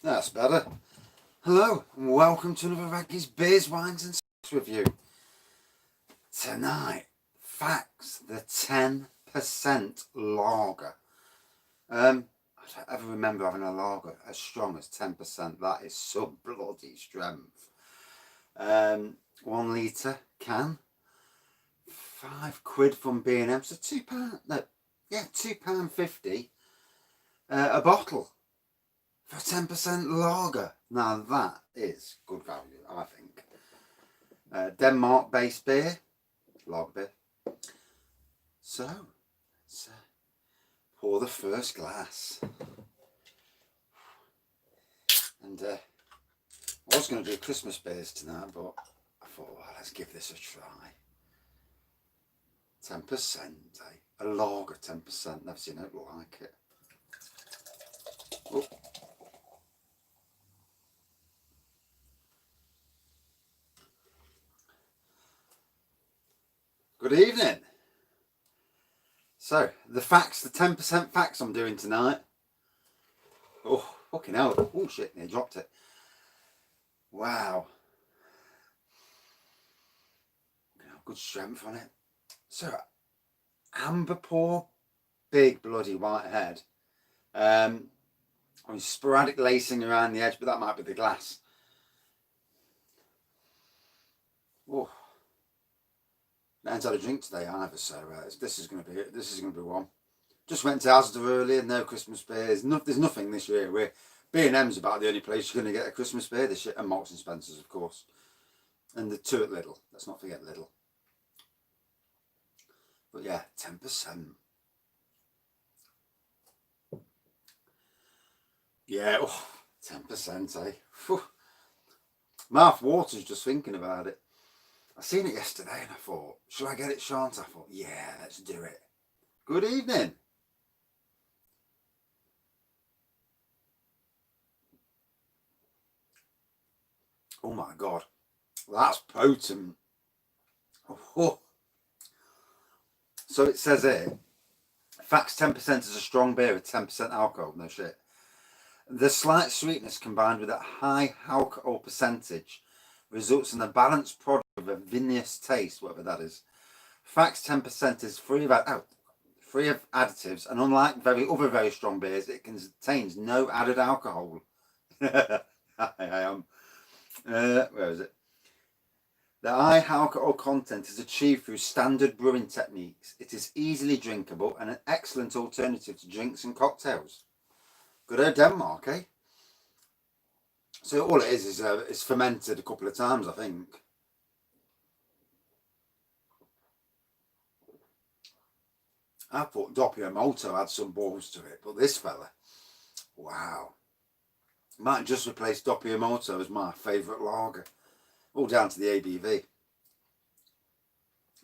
That's better. Hello and welcome to another Raggy's Beers, Wines and Snacks review. Tonight, Faxe, the 10% lager. I don't ever remember having a lager as strong as 10%. That is some bloody strength. 1 litre can. £5 from B&M. So £2. No, yeah, £2.50 a bottle for 10% lager. Now that is good value, I think. Denmark-based beer, lager beer. So let's pour the first glass. And I was going to do Christmas beers tonight, but I thought, well, let's give this a try. 10%, eh? A lager 10%. Never seen it like it. Oh. Good evening. So, the Faxe, the 10% Faxe I'm doing tonight. Oh, fucking hell. Oh, shit, nearly dropped it. Wow. Good strength on it. So, amber pour, big bloody white head. Sporadic lacing around the edge, but that might be the glass. Oh. I haven't had a drink today either, so this is going to be it. This is going to be one. Just went to Asda earlier. No Christmas beers. There's nothing this year. B&M's about the only place you're going to get a Christmas beer this year, and Marks and Spencer's, of course, and the 2 at Lidl. Let's not forget Lidl. But yeah, 10%. Yeah, 10%, eh? Whew. Mouth waters just thinking about it. I seen it yesterday and I thought, should I get it, shan't I? Thought, yeah, let's do it. Good evening. Oh my God, that's potent. Oh. So it says here, Faxe 10% is a strong beer with 10% alcohol. No shit. The slight sweetness combined with a high alcohol percentage results in a balanced product with a vinous taste, whatever that is. Faxe 10% is free of additives, and unlike other very strong beers, it contains no added alcohol. I am. Where is it? The high alcohol content is achieved through standard brewing techniques. It is easily drinkable and an excellent alternative to drinks and cocktails. Good old Denmark, eh? So all it is it's fermented a couple of times, I think. I thought Doppio Molto had some balls to it, but this fella, wow. Might just replace Doppio Molto as my favourite lager. All down to the ABV.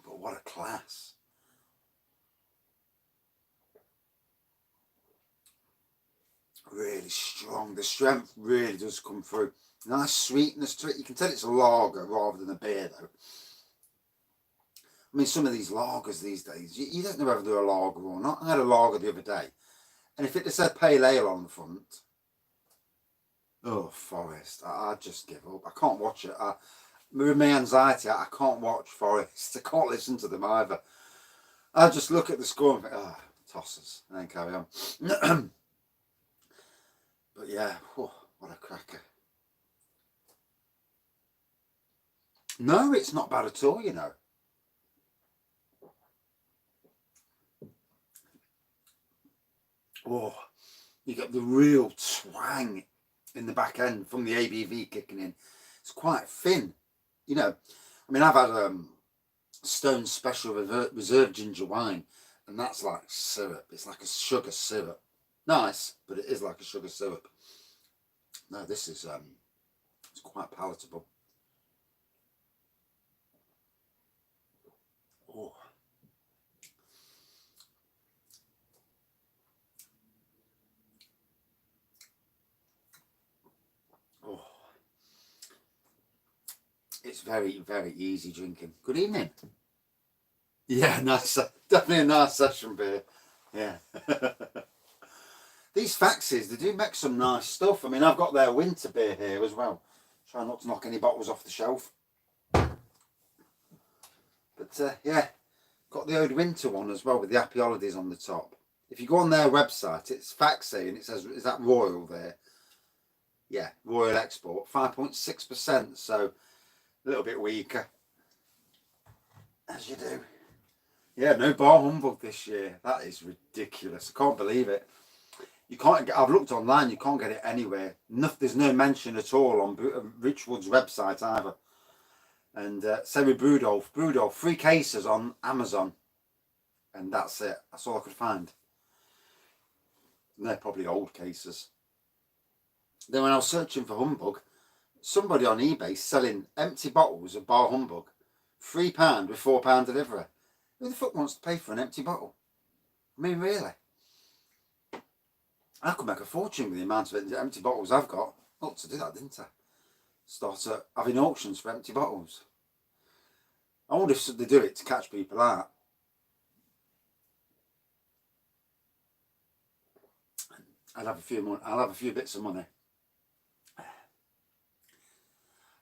But what a class. Really strong. The strength really does come through. Nice sweetness to it. You can tell it's a lager rather than a beer, though. I mean, some of these lagers these days, you don't know whether they're a lager or not. I had a lager the other day, and if it just said pale ale on the front, oh, Forest, I'd just give up. I can't watch it. With my anxiety, I can't watch Forest. I can't listen to them either. I just look at the score and think, oh, tossers, and then carry on. But yeah, what a cracker. No, it's not bad at all, you know. Oh, you get the real twang in the back end from the ABV kicking in. It's quite thin, you know. I mean, I've had Stone Special Reserve Ginger Wine, and that's like syrup. It's like a sugar syrup. Nice, but it is like a sugar syrup. No, this is it's quite palatable. Oh. Oh. It's very, very easy drinking. Good evening. Yeah, nice. Definitely a nice session beer. Yeah. These Faxes, they do make some nice stuff. I mean, I've got their winter beer here as well. Try not to knock any bottles off the shelf. But yeah, got the old winter one as well with the happy holidays on the top. If you go on their website, it's Faxe and it says, is that Royal there? Yeah, Royal Export, 5.6%, so a little bit weaker, as you do. Yeah, no bar humbug this year. That is ridiculous. I can't believe it. You can't get, I've looked online, you can't get it anywhere. There's no mention at all on Richwood's website either. And same with Brewdog, 3 cases on Amazon. And that's it. That's all I could find. And they're probably old cases. Then when I was searching for humbug, somebody on eBay selling empty bottles of bar humbug, £3 with £4 delivery. Who the fuck wants to pay for an empty bottle? I mean, really? I could make a fortune with the amount of empty bottles I've got. Ought to do that, didn't I? Start having auctions for empty bottles. I wonder if they do it to catch people out. I'll have a few bits of money.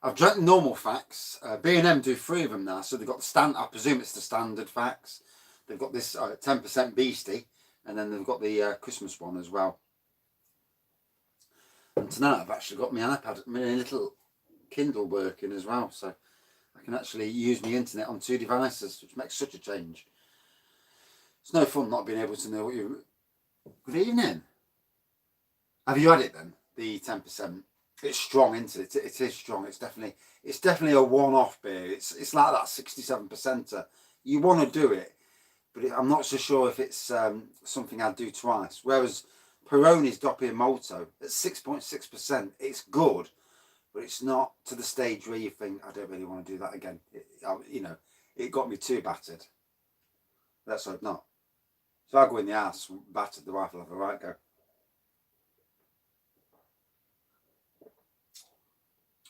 I've drank normal Faxe. B&M do 3 of them now, so they've got the stand. I presume it's the standard Faxe. They've got this 10% Beastie, and then they've got the Christmas one as well. And tonight I've actually got my iPad, my little Kindle working as well, so I can actually use my internet on 2 devices, which makes such a change. It's no fun not being able to know what you. Good evening. Have you had it then? The 10%. It's strong, isn't it? It is strong. It's definitely a one-off beer. It's like that 67%er. You want to do it, but I'm not so sure if it's something I'd do twice. Whereas Peroni's Doppio Molto at 6.6%, it's good, but it's not to the stage where you think, I don't really want to do that again. It got me too battered. Let's hope not. So I go in the house, battered, the wife will have a right go.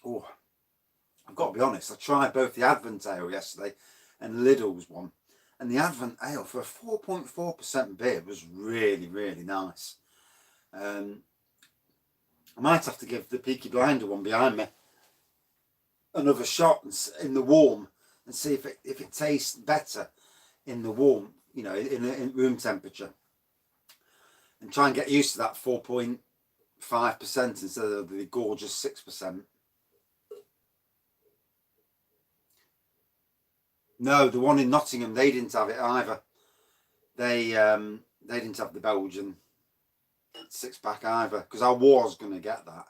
Oh, I've got to be honest, I tried both the Advent Ale yesterday and Lidl's one. And the Advent Ale for a 4.4% beer was really, really nice. I might have to give the Peaky Blinder one behind me another shot in the warm and see if it tastes better in the warm, in room temperature. And try and get used to that 4.5% instead of the gorgeous 6%. No, the one in Nottingham, they didn't have it either. They didn't have the Belgian 6-pack either, because I was going to get that.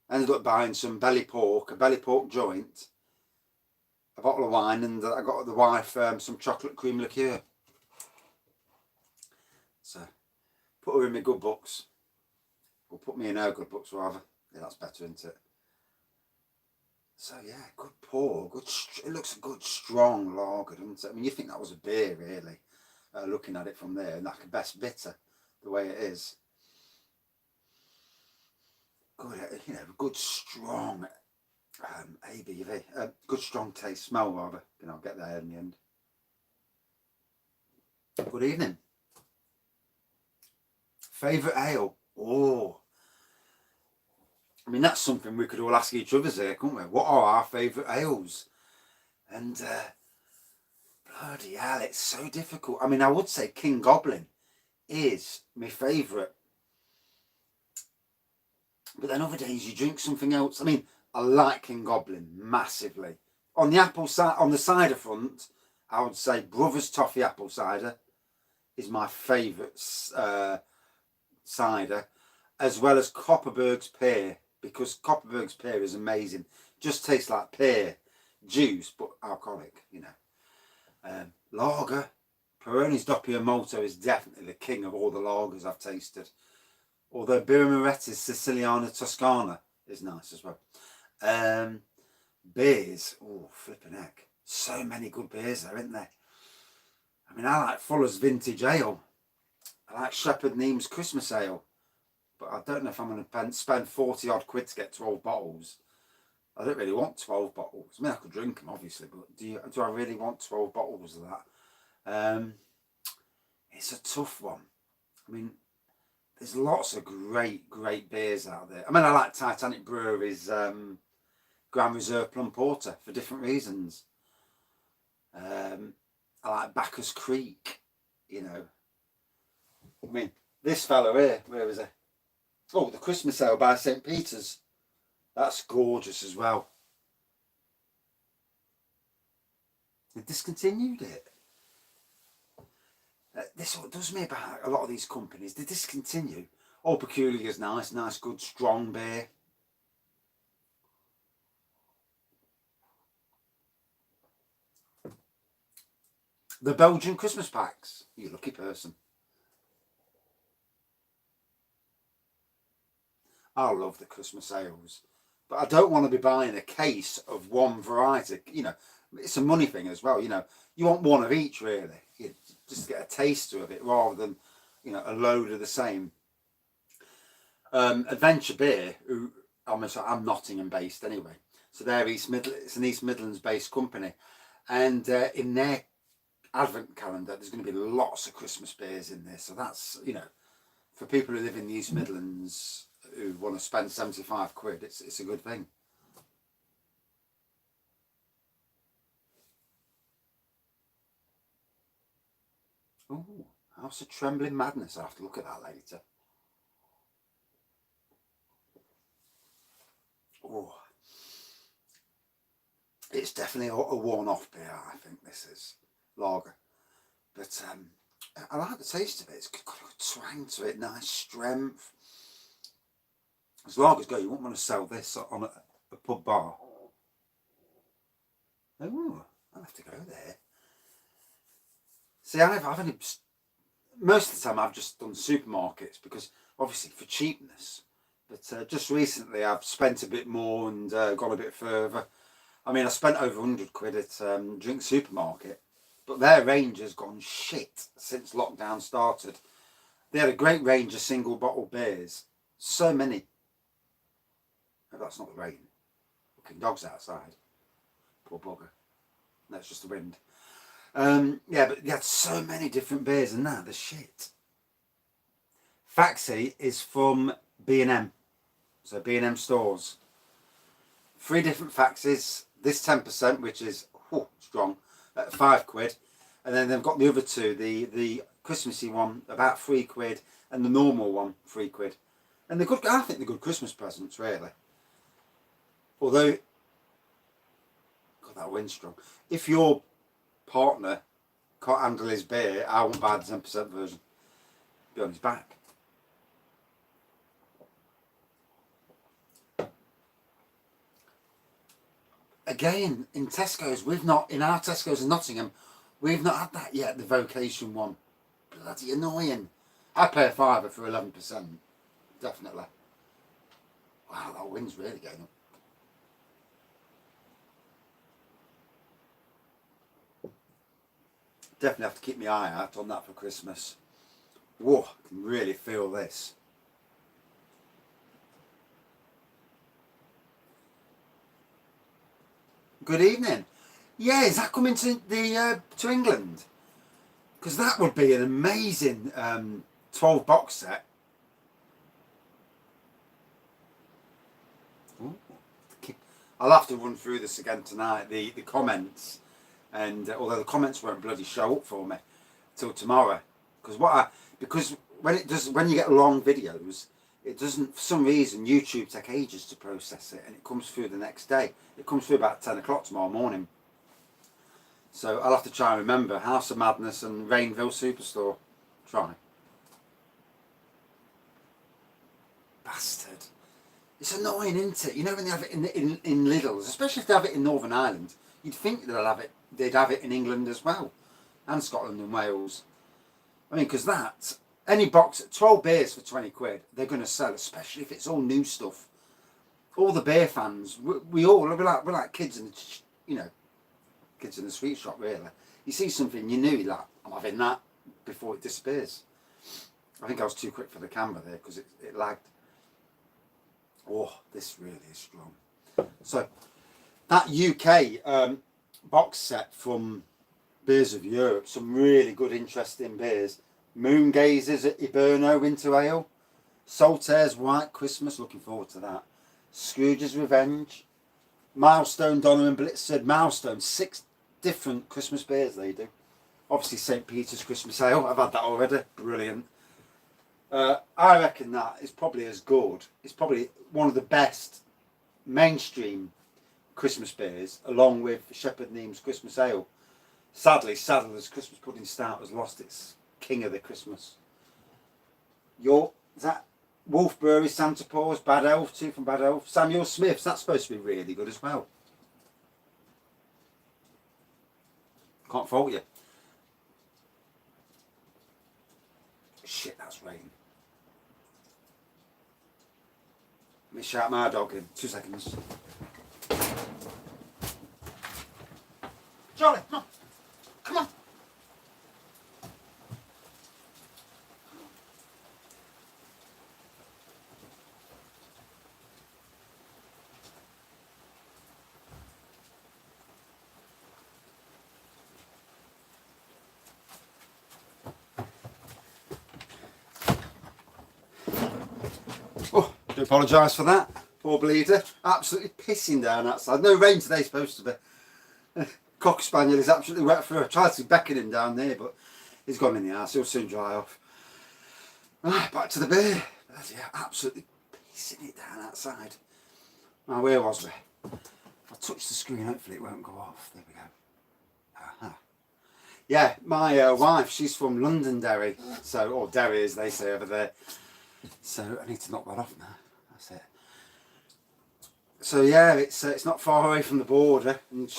I ended up buying some a belly pork joint, a bottle of wine, and I got the wife some chocolate cream liqueur. So, put her in my good books. Or put me in her good books, rather. Yeah, that's better, isn't it? So yeah, good pour, it looks a good strong lager, doesn't it? I mean, you think that was a beer, really, looking at it from there, and like a best bitter, the way it is. Good, good strong ABV, good strong taste, smell rather. I'll get there in the end. Good evening. Favourite ale? Oh. I mean, that's something we could all ask each other here, couldn't we? What are our favourite ales? And bloody hell, it's so difficult. I mean, I would say King Goblin is my favourite. But then other days you drink something else. I mean, I like King Goblin massively. On the cider front, I would say Brothers Toffee Apple Cider is my favourite cider, as well as Copperberg's Pear. Because Copperberg's Pear is amazing. Just tastes like pear juice, but alcoholic, Lager. Peroni's Doppio Molto is definitely the king of all the lagers I've tasted. Although Birra Moretti's Siciliana Toscana is nice as well. Beers. Oh, flipping heck. So many good beers there, isn't there? I mean, I like Fuller's Vintage Ale. I like Shepherd Neame's Christmas Ale. But I don't know if I'm going to spend 40 odd quid to get 12 bottles. I don't really want 12 bottles. I mean, I could drink them, obviously, but do I really want 12 bottles of that? It's a tough one. I mean, there's lots of great beers out there. I mean, I like Titanic Brewery's Grand Reserve Plum Porter for different reasons. I like Bacchus Creek, you know. I mean, this fellow here, where was it? Oh, the Christmas Ale by St. Peter's. That's gorgeous as well. They discontinued it. This is what does me about a lot of these companies. They discontinue. Old Peculiar is nice, good, strong beer. The Belgian Christmas packs. You lucky person. I love the Christmas ales, but I don't want to be buying a case of one variety. You know, it's a money thing as well. You know, you want one of each really. You just get a taster of it rather than, you know, a load of the same. Adventure Beer, who I'm Nottingham based anyway, so they're it's an East Midlands based company, and in their Advent calendar there's going to be lots of Christmas beers in there. So that's, you know, for people who live in the East Midlands who want to spend 75 quid, it's a good thing. Oh, House of Trembling Madness. I'll have to look at that later. Oh, it's definitely a worn-off beer. I think this is lager, but I like the taste of it. It's got a twang to it, nice strength. As lagers go, you wouldn't want to sell this on a pub bar. Oh, I'll have to go there. See, I've only, most of the time I've just done supermarkets because obviously for cheapness. But just recently I've spent a bit more and gone a bit further. I mean, I spent over 100 quid at Drink Supermarket, but their range has gone shit since lockdown started. They had a great range of single bottle beers. So many. Oh, that's not the rain. Fucking dogs outside. Poor bugger. That's just the wind. Yeah, but they had so many different beers and that, the shit. Faxe is from B&M. So B&M Stores. 3 different Faxes. This 10%, which is strong, at 5 quid. And then they've got the other 2, the Christmassy one, about 3 quid, and the normal one, 3 quid. And they're good, I think they're good Christmas presents, really. Although, God, that wind's strong. If your partner can't handle his beer, I won't buy the 10% version. Be on his back. Again, in Tesco's, in our Tesco's in Nottingham, we've not had that yet, the Vocation one. Bloody annoying. I pay a £5 for 11%. Definitely. Wow, that wind's really going up. Definitely have to keep my eye out on that for Christmas. Whoa, I can really feel this. Good evening. Yeah, is that coming to to England? Because that would be an amazing 12 box set. Ooh. I'll have to run through this again tonight, the comments, and although the comments won't bloody show up for me till tomorrow, because when you get long videos, it doesn't, for some reason YouTube take ages to process it, and it comes through the next day. It comes through about 10 o'clock tomorrow morning. So I'll have to try and remember House of Madness and Rainville Superstore. Try. Bastard. It's annoying, isn't it? You know, when they have it in Lidl's, especially if they have it in Northern Ireland, you'd think they'd have it in England as well, and Scotland and Wales. I mean, because any box, 12 beers for 20 quid, they're going to sell, especially if it's all new stuff. All the beer fans, we're like kids in kids in the sweet shop, really. You see something you knew, like, I'm having that before it disappears. I think I was too quick for the camera there because it lagged. Oh, this really is strong. So that UK box set from Beers of Europe, some really good, interesting beers. Moon Gazers at Hiberno Winter Ale. Saltaire's White Christmas, looking forward to that. Scrooge's Revenge. Milestone, Donovan Blizzard. Milestone, 6 different Christmas beers they do. Obviously St. Peter's Christmas Ale, I've had that already, brilliant. I reckon that is probably as good. It's probably one of the best mainstream Christmas beers, along with Shepherd Neame's Christmas Ale. Sadly, Sadler's Christmas Pudding Stout has lost its king of the Christmas. Is that Wolf Brewery, Santa Paws, Bad Elf, 2 from Bad Elf. Samuel Smith's, that's supposed to be really good as well. Can't fault you. Shit, that's rain. Let me shout my dog in. 2 seconds. Charlie, come on. Come on. Oh, do apologise for that. Poor bleeder. Absolutely pissing down outside. No rain today, supposed to be. Cocker Spaniel is absolutely wet through. I tried to beckon him down there, but he's gone in the house. He'll soon dry off. Right, back to the beer. Yeah, absolutely pissing it down outside. Now, where was we? If I touch the screen, hopefully it won't go off. There we go. Aha. Yeah, my wife, she's from Londonderry, so, or Derry as they say over there. So I need to knock that off now. That's it. So yeah, it's not far away from the border. And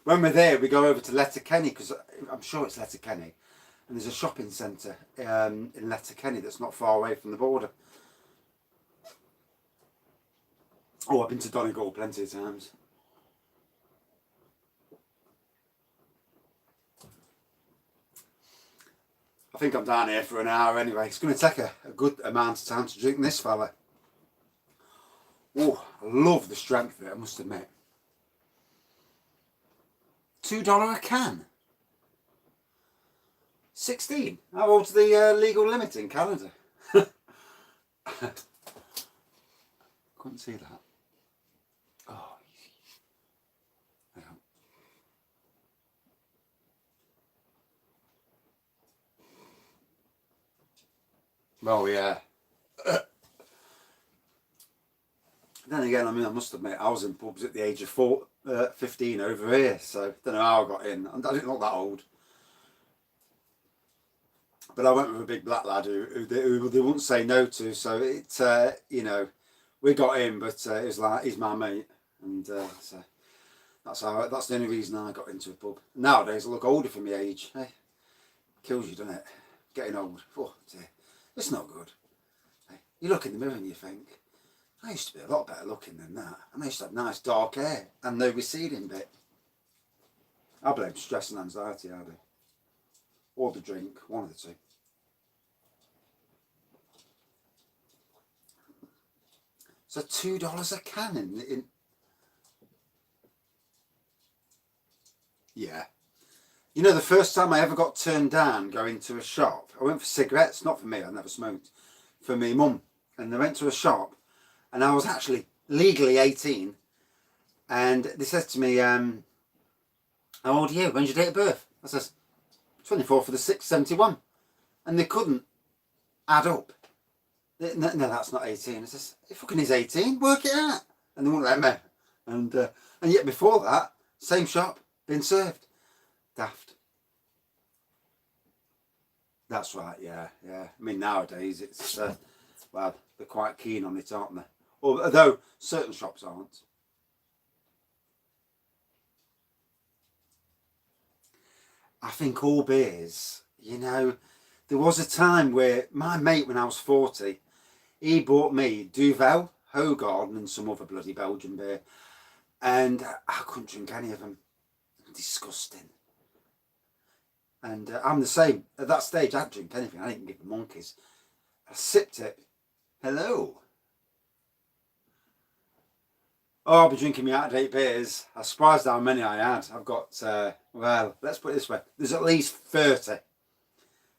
when we're there, we go over to Letterkenny, because I'm sure it's Letterkenny, and there's a shopping centre in Letterkenny that's not far away from the border. Oh, I've been to Donegal plenty of times. I think I'm down here for an hour anyway. It's going to take a good amount of time to drink this fella. Oh, I love the strength of it, I must admit. $2 a can. 16. How old's the legal limit in Canada? Couldn't see that. Oh, hang on. Well, yeah. Then again, I mean, I must admit, I was in pubs at the age of 15 over here, so I don't know how I got in. I didn't look that old. But I went with a big black lad who they wouldn't say no to, so it, you know, we got in, but it was like, he's my mate, and so that's the only reason I got into a pub. Nowadays, I look older for my age. Hey, kills you, doesn't it? Getting old. Oh, dear. It's not good. Hey, you look in the mirror and you think, I used to be a lot better looking than that. And I used to have nice dark hair and no receding bit. I blame stress and anxiety, I do. Or the drink, one of the two. So $2 a can in yeah. You know, the first time I ever got turned down going to a shop, I went for cigarettes, not for me, I never smoked, for me mum. And I went to a shop, and I was actually legally 18, and they said to me, how old are you? When's your date of birth? I says, 24th of the 6th, 71. And they couldn't add up. No, that's not 18. I says, it fucking is 18, work it out. And they wouldn't let me. And yet before that, same shop, been served. Daft. That's right, yeah. I mean, nowadays, it's, well, they're quite keen on it, aren't they? Although certain shops aren't. I think all beers, you know, there was a time where my mate, when I was 40, he bought me Duvel, Hoegaarden and some other bloody Belgian beer. And I couldn't drink any of them. Disgusting. And I'm the same. At that stage, I'd drink anything. I didn't give the monkeys. I sipped it. Hello. Oh, I'll be drinking me out-of-date beers. I was surprised how many I had. I've got, well, let's put it this way. There's at least 30.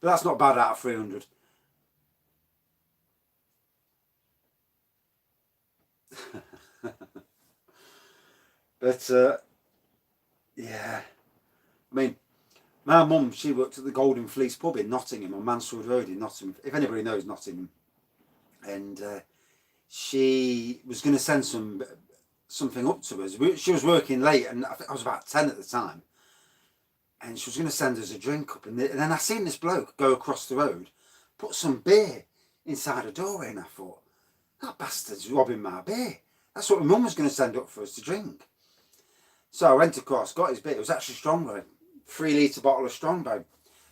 But that's not bad out of 300. But yeah, I mean, my mum, she worked at the Golden Fleece pub in Nottingham on Mansfield Road in Nottingham. If anybody knows Nottingham, and she was going to send something up to us. She was working late, and I think I was about 10 at the time, and she was going to send us a drink up. And then I seen this bloke go across the road, put some beer inside a doorway, and I thought, that bastard's robbing my beer. That's what my mum was going to send up for us to drink. So I went across, got his beer. It was actually Strongbow, 3 litre bottle of Strongbow.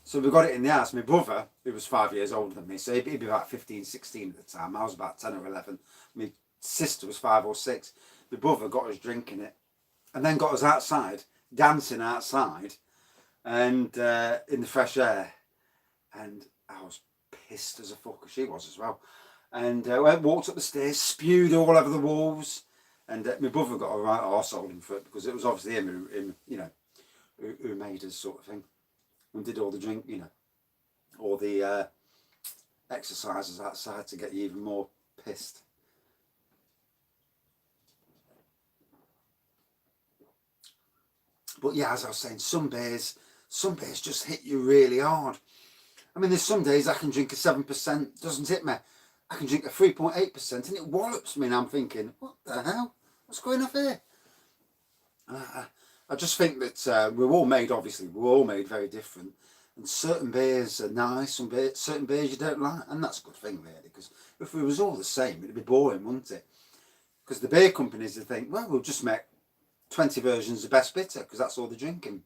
So we got it in the house. My brother, who was 5 years older than me, so he'd be about 15, 16 at the time. I was about 10 or 11. My sister was 5 or 6. My brother got us drinking it, and then got us outside, dancing outside, and in the fresh air. And I was pissed as a fuck, as she was as well. And walked up the stairs, spewed all over the walls. And my brother got a right arse holding for it, because it was obviously him who made us, sort of thing, and did all the drink, all the exercises outside to get you even more pissed. But yeah, as I was saying, some beers just hit you really hard. I mean, there's some days I can drink a 7%, doesn't hit me. I can drink a 3.8% and it wallops me, and I'm thinking, what the hell? What's going on here? I just think that we're all made very different. And certain beers are nice, certain beers you don't like. And that's a good thing, really, because if it was all the same, it'd be boring, wouldn't it? Because the beer companies would think, well, we'll just make 20 versions of best bitter, because that's all they're drinking.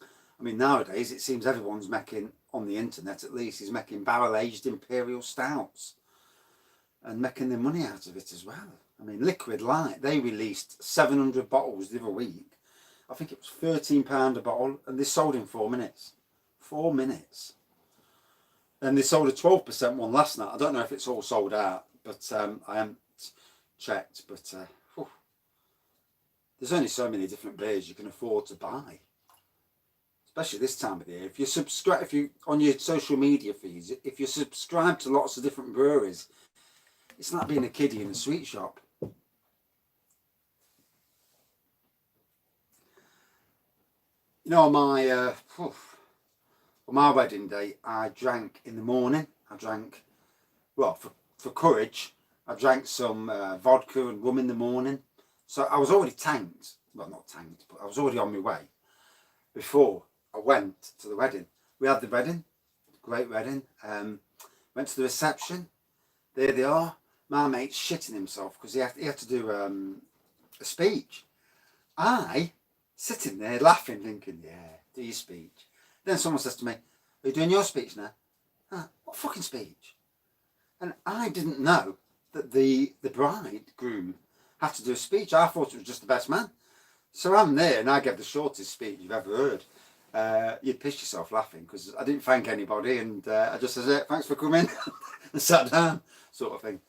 I mean, nowadays, it seems everyone's making, on the internet at least, is making barrel-aged imperial stouts and making their money out of it as well. I mean, Liquid Light, they released 700 bottles the other week. I think it was £13 a bottle, and they sold in 4 minutes. 4 minutes. And they sold a 12% one last night. I don't know if it's all sold out, but I haven't checked. But there's only so many different beers you can afford to buy, especially this time of the year. If you on your social media feeds, if you subscribe to lots of different breweries, it's like being a kiddie in a sweet shop. On my wedding day, I drank in the morning. For courage, I drank some vodka and rum in the morning. So I was already tanked. Well, not tanked, but I was already on my way before I went to the wedding. We had the wedding, great wedding. Went to the reception. There they are. My mate's shitting himself because he had to do a speech. I sitting there laughing, thinking, yeah, do your speech. Then someone says to me, are you doing your speech now? What fucking speech? And I didn't know that the bridegroom had to do a speech. I thought it was just the best man. So I'm there and I gave the shortest speech you've ever heard. You'd piss yourself laughing because I didn't thank anybody, and I just said, thanks for coming, and sat down, sort of thing.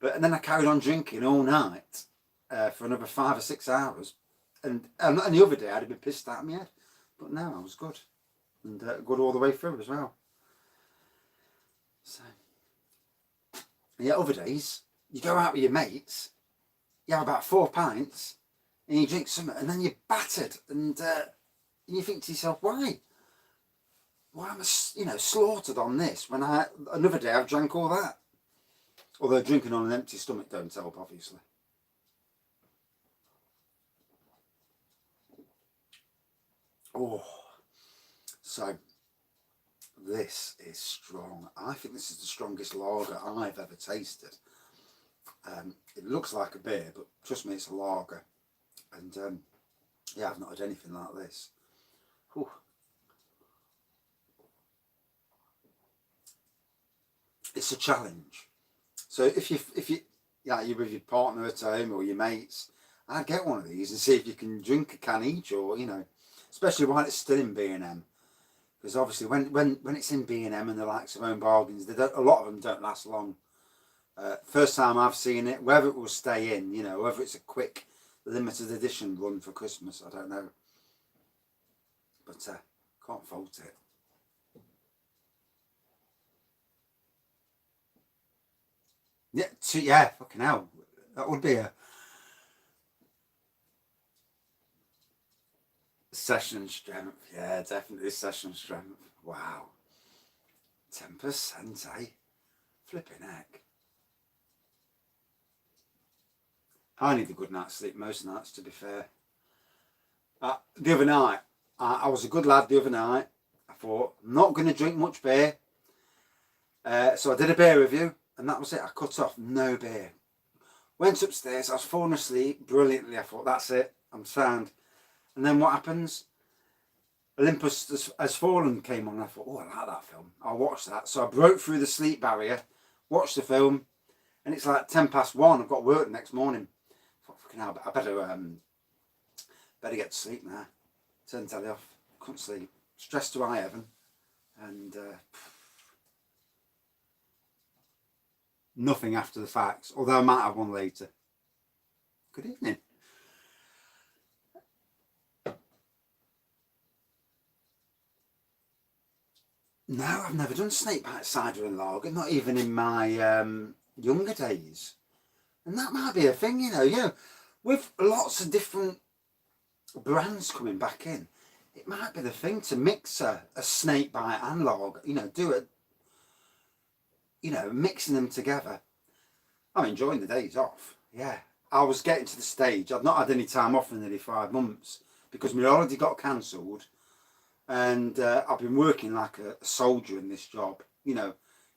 And then I carried on drinking all night for another 5 or 6 hours. And the other day I'd have been pissed out of my head. But no, I was good. And good all the way through as well. So, yeah, other days, you go out with your mates, you have about 4 pints, and you drink something, and then you're battered. And you think to yourself, why? Why am I, slaughtered on this when another day I've drank all that? Although drinking on an empty stomach don't help, obviously. Oh, so this is strong. I think this is the strongest lager I've ever tasted. It looks like a beer, but trust me, it's a lager. And yeah, I've not had anything like this. Whew. It's a challenge. So if you're with your partner at home or your mates, I'd get one of these and see if you can drink a can each, or especially while it's still in B&M, because obviously when it's in B&M and the likes of Own Bargains, a lot of them don't last long. First time I've seen it, whether it will stay in, whether it's a quick limited edition run for Christmas, I don't know, but can't fault it. Yeah, fucking hell, that would be Session strength. Yeah, definitely session strength. Wow. 10%, eh? Flipping heck. I need a good night's sleep most nights, to be fair. The other night, I was a good lad the other night. I thought, I'm not going to drink much beer. So I did a beer review, and that was it. I cut off, no beer. Went upstairs, I was falling asleep brilliantly. I thought, that's it, I'm sound. And then what happens? Olympus Has Fallen came on, and I thought, oh, I like that film. I'll watch that. So I broke through the sleep barrier, watched the film, and it's like 1:10. I've got work the next morning. I thought, fucking hell, I better get to sleep now. Turn the telly off, couldn't sleep. Stressed to high heaven, and nothing after the Faxe, although I might have one later. Good evening. No, I've never done snakebite cider and lager, not even in my younger days. And that might be a thing, you know, with lots of different brands coming back in, it might be the thing to mix a snakebite and lager, you know, do it, you know, mixing them together. I'm enjoying the days off, yeah. I was getting to the stage, I've not had any time off for nearly 5 months because my holiday got cancelled. And I've been working like a soldier in this job. You know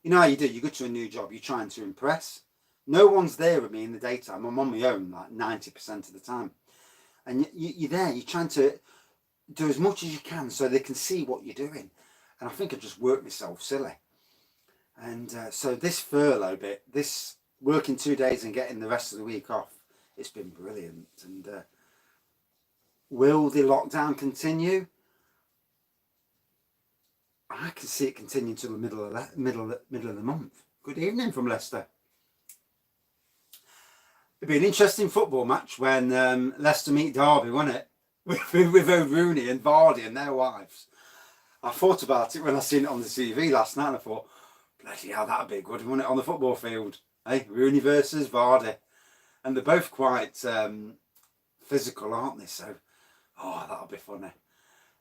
how you do. You go to a new job, you're trying to impress. No one's there with me in the daytime. I'm on my own like 90% of the time. And you're there, you're trying to do as much as you can so they can see what you're doing. And I think I just worked myself silly. And so this furlough bit, this working 2 days and getting the rest of the week off, it's been brilliant. And will the lockdown continue? I can see it continue till the middle of the month. Good evening from Leicester. It'd be an interesting football match when Leicester meet Derby, wouldn't it? with Rooney and Vardy and their wives. I thought about it when I seen it on the TV last night, and I thought, bloody hell, that'd be good, wouldn't it, on the football field? Hey, Rooney versus Vardy, and they're both quite physical, aren't they? So, oh, that'll be funny.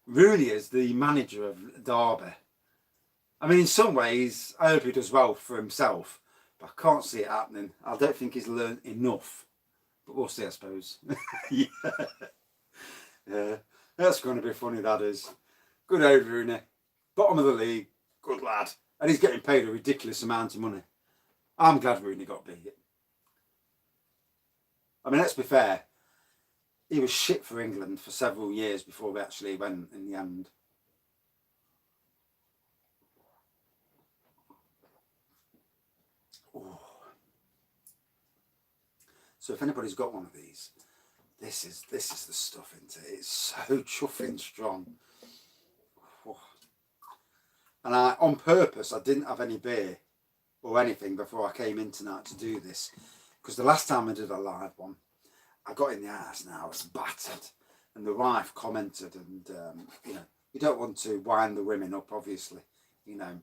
Rooney is the manager of Derby. I mean, in some ways, I hope he does well for himself, but I can't see it happening. I don't think he's learned enough, but we'll see, I suppose. Yeah, that's going to be funny, that is. Good old Rooney, bottom of the league, good lad, and he's getting paid a ridiculous amount of money. I'm glad Rooney got beat. I mean, let's be fair, he was shit for England for several years before we actually went in the end. Oh. So if anybody's got one of these, this is the stuff, isn't it? It's so chuffing strong. Oh. And on purpose, I didn't have any beer or anything before I came in tonight to do this, because the last time I did a live one, I got in the arse now, it's battered. And the wife commented, and, you know, you don't want to wind the women up, obviously, you know,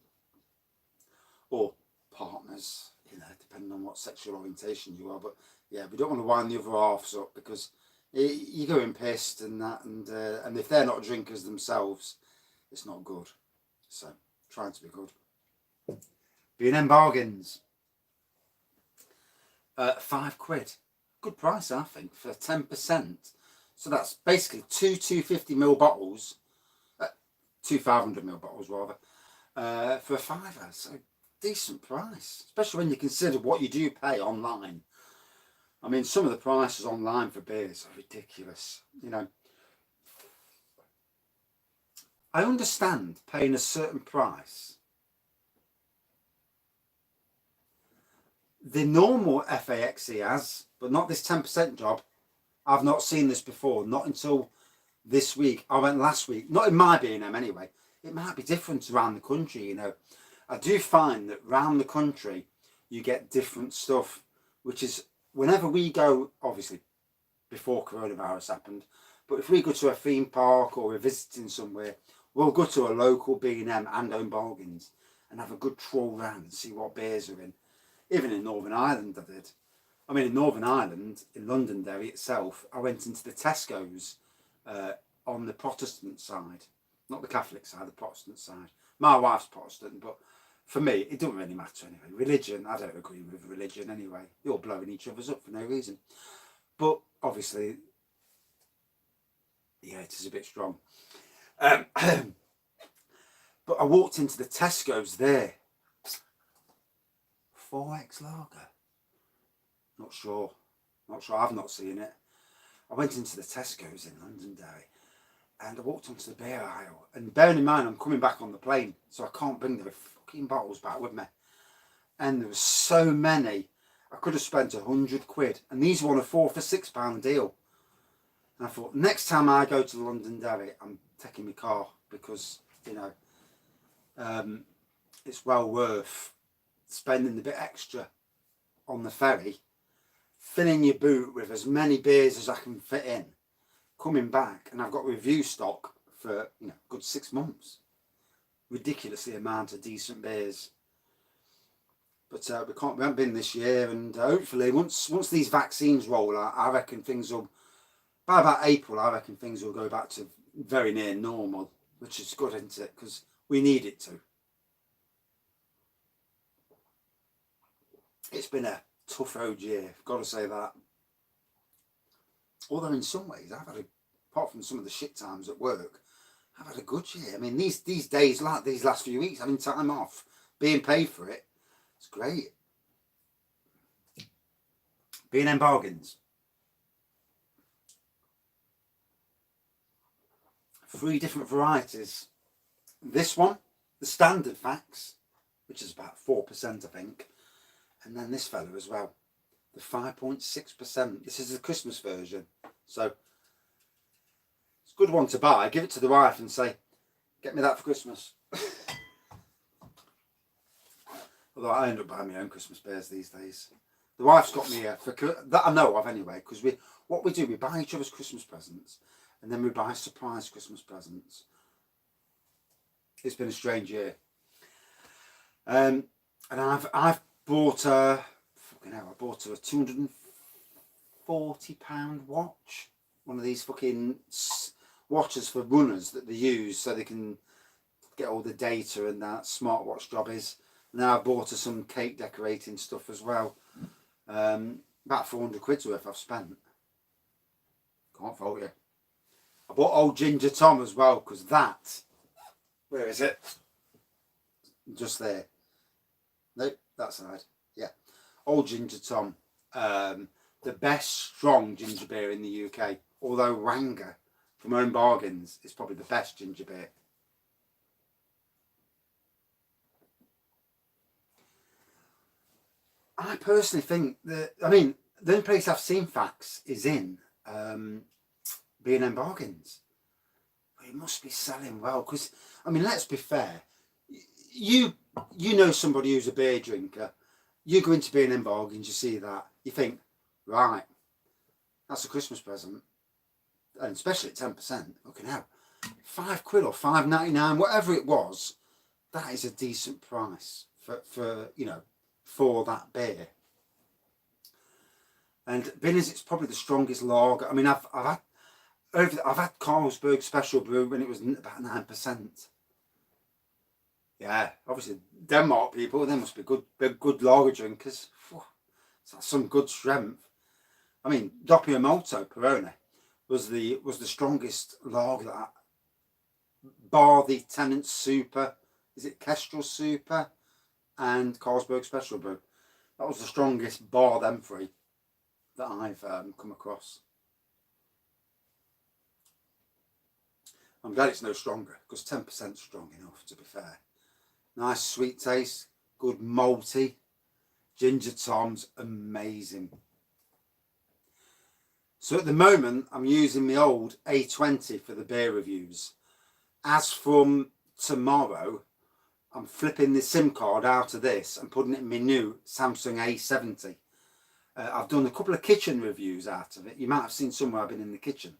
or partners, you know, depending on what sexual orientation you are. But, yeah, we don't want to wind the other halves up because you're going pissed and that. And if they're not drinkers themselves, it's not good. So, trying to be good. B&M bargains. £5. Good price, I think, for 10%. So that's basically two 250ml bottles, two 500ml bottles rather, for a fiver. So decent price, especially when you consider what you do pay online. I mean, some of the prices online for beers are ridiculous. You know, I understand paying a certain price. The normal Faxe has, but not this 10% job. I've not seen this before, not until this week. I went last week, not in my B&M anyway. It might be different around the country, you know. I do find that around the country you get different stuff, which is whenever we go, obviously before coronavirus happened, but if we go to a theme park or we're visiting somewhere, we'll go to a local B&M and Home Bargains and have a good troll round and see what beers are in. Even in Northern Ireland I did. I mean, in Northern Ireland, in Londonderry itself, I went into the Tesco's on the Protestant side, not the Catholic side, the Protestant side. My wife's Protestant, but for me, it doesn't really matter anyway. Religion, I don't agree with religion anyway. You're blowing each other's up for no reason. But obviously, yeah, it is a bit strong. But I walked into the Tesco's there. 4X lager. Not sure. I've not seen it. I went into the Tesco's in Londonderry and I walked onto the beer aisle. And bearing in mind, I'm coming back on the plane, so I can't bring the fucking bottles back with me. And there were so many. I could have spent £100. And these were on a 4 for £6 deal. And I thought, next time I go to Londonderry, I'm taking my car because, you know, it's well worth spending a bit extra on the ferry, filling your boot with as many beers as I can fit in, coming back, and I've got review stock for, you know, a good 6 months. Ridiculously amount of decent beers. But we haven't been this year, and hopefully once these vaccines roll out, I reckon things will, by about April, I reckon things will go back to very near normal, which is good, isn't it? Because we need it to. It's been a tough old year, I've got to say that. Although in some ways, apart from some of the shit times at work, I've had a good year. I mean, these days, like these last few weeks, having time off, being paid for it, it's great. B&M bargains. 3 different varieties. This one, the standard Faxe, which is about 4%, I think. And then this fella as well, the 5.6%. This is the Christmas version. So it's a good one to buy. Give it to the wife and say, get me that for Christmas. Although I end up buying my own Christmas beers these days. The wife's got me for that I know of anyway, because we buy each other's Christmas presents and then we buy surprise Christmas presents. It's been a strange year. And I've bought her, fucking hell, I bought her a £240 watch. One of these fucking watches for runners that they use so they can get all the data and that smartwatch job is. Now I bought her some cake decorating stuff as well. About £400 worth I've spent. Can't fault you. I bought old Ginger Tom as well, because that, where is it? Just there. Nope, that side. Yeah. Old Ginger Tom. The best strong ginger beer in the UK. Although Ranger from Own Bargains is probably the best ginger beer. I personally think that, I mean, the only place I've seen Faxe is in B&M Bargains. But it must be selling well, because, I mean, let's be fair. You know somebody who's a beer drinker. You go into B&M Bargains, you see that. You think, right, that's a Christmas present. And especially at 10%. Looking out. £5 or £5.99, whatever it was, that is a decent price for you know, for that beer. And being as it's probably the strongest lager. I mean, I've had Carlsberg Special Brew when it was about 9%. Yeah, obviously Denmark people, they must be good lager drinkers. That's some good strength. I mean, Doppio Malto Peroni was the strongest lager that, bar the Tennant Super, is it Kestrel Super and Carlsberg Special Brew. That was the strongest, bar them 3 that I've come across. I'm glad it's no stronger, because 10% strong enough, to be fair. Nice sweet taste, good malty. Ginger Tom's amazing. So at the moment, I'm using my old A20 for the beer reviews. As from tomorrow, I'm flipping the SIM card out of this and putting it in my new Samsung A70. I've done a couple of kitchen reviews out of it. You might have seen somewhere I've been in the kitchen.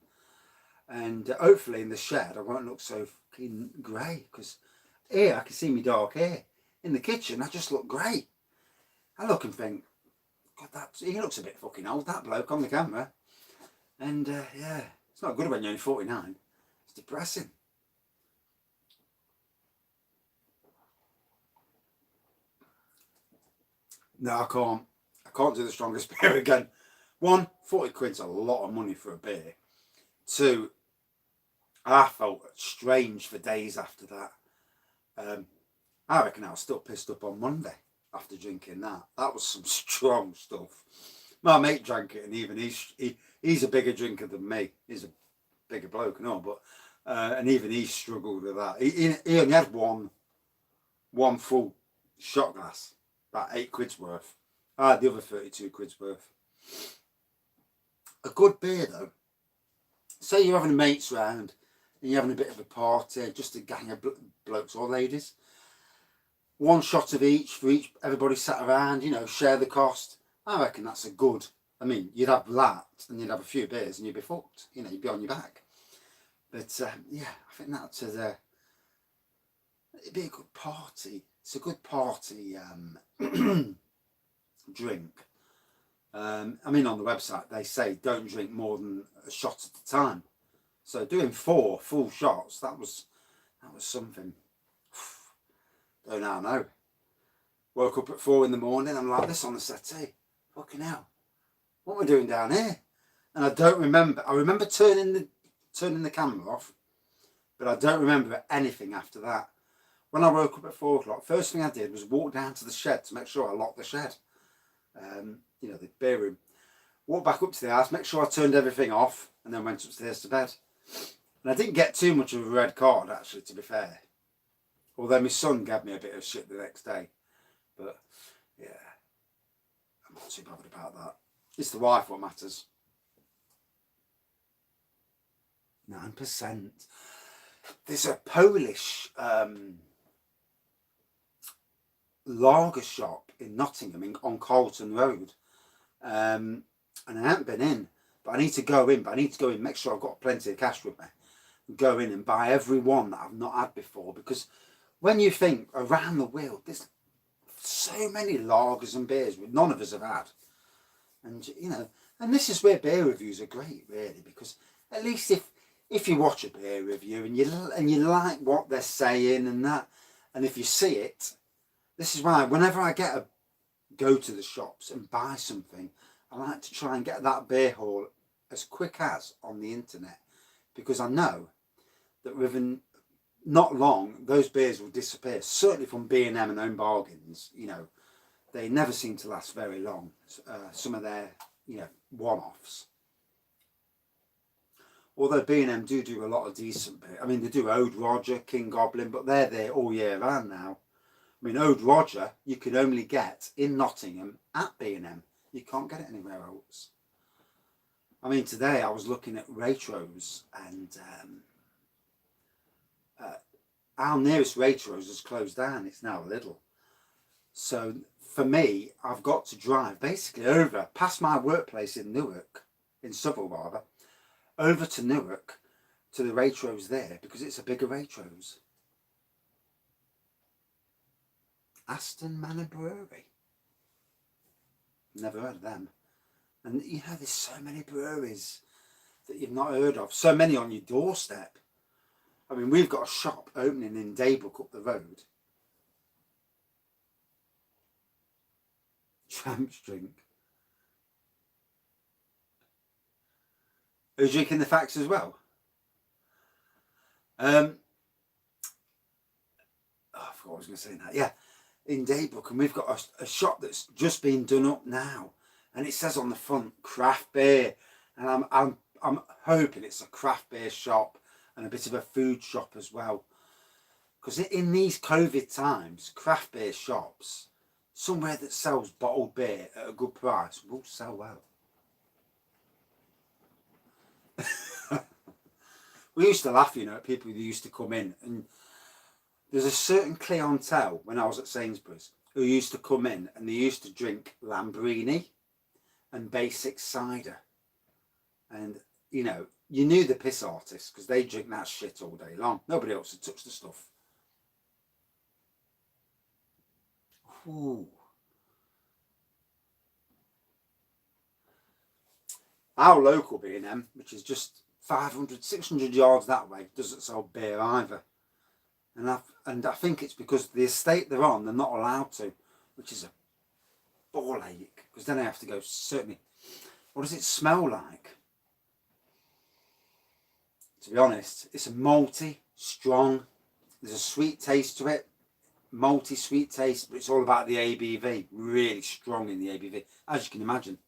And hopefully in the shed I won't look so fucking grey, because here I can see me dark hair. In the kitchen I just look grey. I look and think, God, he looks a bit fucking old, that bloke on the camera. And yeah, it's not good when you're only 49. It's depressing. No, I can't. I can't do the strongest beer again. 1, 40 quid's a lot of money for a beer. 2, I felt strange for days after that. I reckon I was still pissed up on Monday after drinking that. That was some strong stuff. My mate drank it, and even he's a bigger drinker than me. He's a bigger bloke and all, but and even he struggled with that. He only had one full shot glass, about 8 quid's worth. I had the other 32 quid's worth. A good beer though. Say you're having mates round and you're having a bit of a party, just a gang of blokes or ladies. 1 shot of each for each. Everybody sat around, share the cost. I reckon that's a good. I mean, you'd have that and you'd have a few beers and you'd be fucked. You'd be on your back. But yeah, I think that's it'd be a good party. It's a good party drink. I mean, on the website they say don't drink more than a shot at a time. So doing 4 full shots, that was something. Don't know. Woke up at 4 in the morning. I'm like this on the settee. Fucking hell, what am I doing down here? And I don't remember. I remember turning the camera off, but I don't remember anything after that. When I woke up at 4 o'clock, first thing I did was walk down to the shed to make sure I locked the shed. The beer room. Walked back up to the house, make sure I turned everything off, and then went upstairs to bed. And I didn't get too much of a red card, actually, to be fair. Although my son gave me a bit of shit the next day. But, yeah, I'm not too bothered about that. It's the wife what matters. 9%. There's a Polish lager shop in Nottingham on Carlton Road. And I haven't been in, but I need to go in. Make sure I've got plenty of cash with me. Go in and buy every one that I've not had before. Because when you think around the world, there's so many lagers and beers which none of us have had. And, and this is where beer reviews are great, really, because at least if you watch a beer review and you like what they're saying and that, and if you see it, this is why whenever I go to the shops and buy something, I like to try and get that beer haul as quick as on the internet, because I know that within not long those beers will disappear. Certainly from B&M and Own Bargains, they never seem to last very long. Some of their one-offs. Although B&M do a lot of decent beer. I mean, they do Old Roger, King Goblin, but they're there all year round now. I mean, Old Roger you can only get in Nottingham at B&M. You can't get it anywhere else. I mean, today I was looking at Waitrose, and our nearest Waitrose has closed down. It's now a Lidl. So for me, I've got to drive basically over past my workplace in Newark, in Southall rather, over to Newark to the Waitrose there, because it's a bigger Waitrose. Aston Manor Brewery. Never heard of them. And there's so many breweries that you've not heard of. So many on your doorstep. I mean, we've got a shop opening in Daybrook up the road. Tramps drink. Are you drinking the Faxe as well? I forgot what I was going to say now. Yeah, in Daybrook, and we've got a shop that's just been done up now, and it says on the front craft beer, and I'm hoping it's a craft beer shop and a bit of a food shop as well, because in these COVID times, craft beer shops, somewhere that sells bottled beer at a good price, will sell well. We used to laugh, at people who used to come in, and there's a certain clientele when I was at Sainsbury's who used to come in and they used to drink Lambrini and basic cider. And, you knew the piss artists because they drink that shit all day long. Nobody else would touch the stuff. Ooh. Our local B&M, which is just 500, 600 yards that way doesn't sell beer either. And I think it's because the estate they're on, they're not allowed to, which is a ball ache, because then I have to go, certainly, what does it smell like? To be honest, it's a malty, strong, there's a sweet taste to it, malty, sweet taste, but it's all about the ABV, really strong in the ABV, as you can imagine.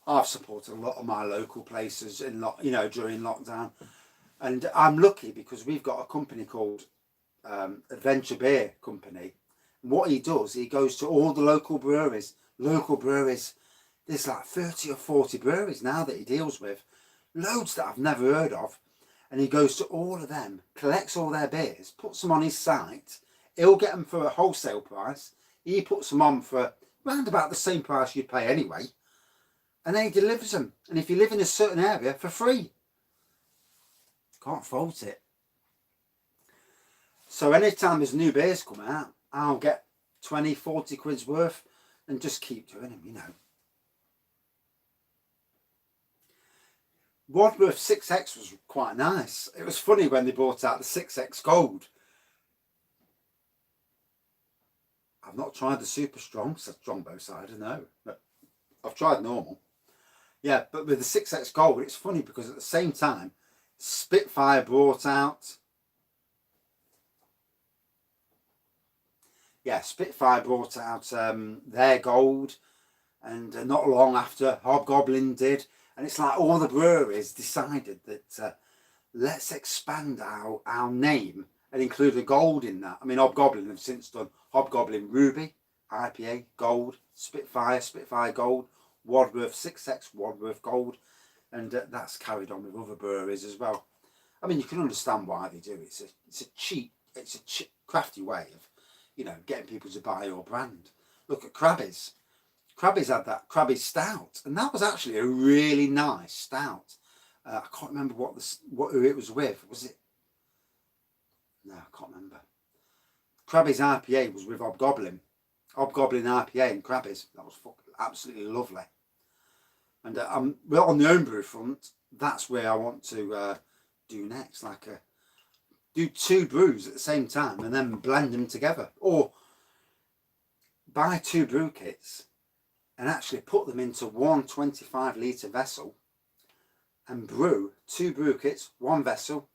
I've supported a lot of my local places in during lockdown, and I'm lucky because we've got a company called Adventure Beer Company. And what he does, he goes to all the local breweries. There's like 30 or 40 breweries now that he deals with, loads that I've never heard of, and he goes to all of them, collects all their beers, puts them on his site. He'll get them for a wholesale price. He puts them on for round about the same price you'd pay anyway. And then he delivers them. And if you live in a certain area, for free. Can't fault it. So anytime there's new beers come out, I'll get 20, 40 quid's worth and just keep doing them, you know. Wadworth 6X was quite nice. It was funny when they brought out the 6X Gold. I've not tried the super strong, so strongbow cider, no. But I've tried normal. Yeah, but with the 6X Gold, it's funny because at the same time, Spitfire brought out... Yeah, Spitfire brought out their Gold, and not long after, Hobgoblin did. And it's like all the breweries decided that let's expand our name and include a Gold in that. I mean, Hobgoblin have since done Hobgoblin Ruby, IPA, Gold, Spitfire Gold, Wadworth 6X, Wadworth Gold, and that's carried on with other breweries as well. I mean, you can understand why they do it. It's a cheap, crafty way of, getting people to buy your brand. Look at Krabby's. Krabby's had that Krabby Stout, and that was actually a really nice stout. I can't remember who it was with. Was it? No, I can't remember. Krabby's IPA was with Hobgoblin. Hobgoblin IPA and Krabby's. That was absolutely lovely. And we're on the homebrew front. That's where I want to do next. Do 2 brews at the same time and then blend them together. Or buy 2 brew kits and actually put them into one 25-litre vessel and brew 2 brew kits, 1 vessel,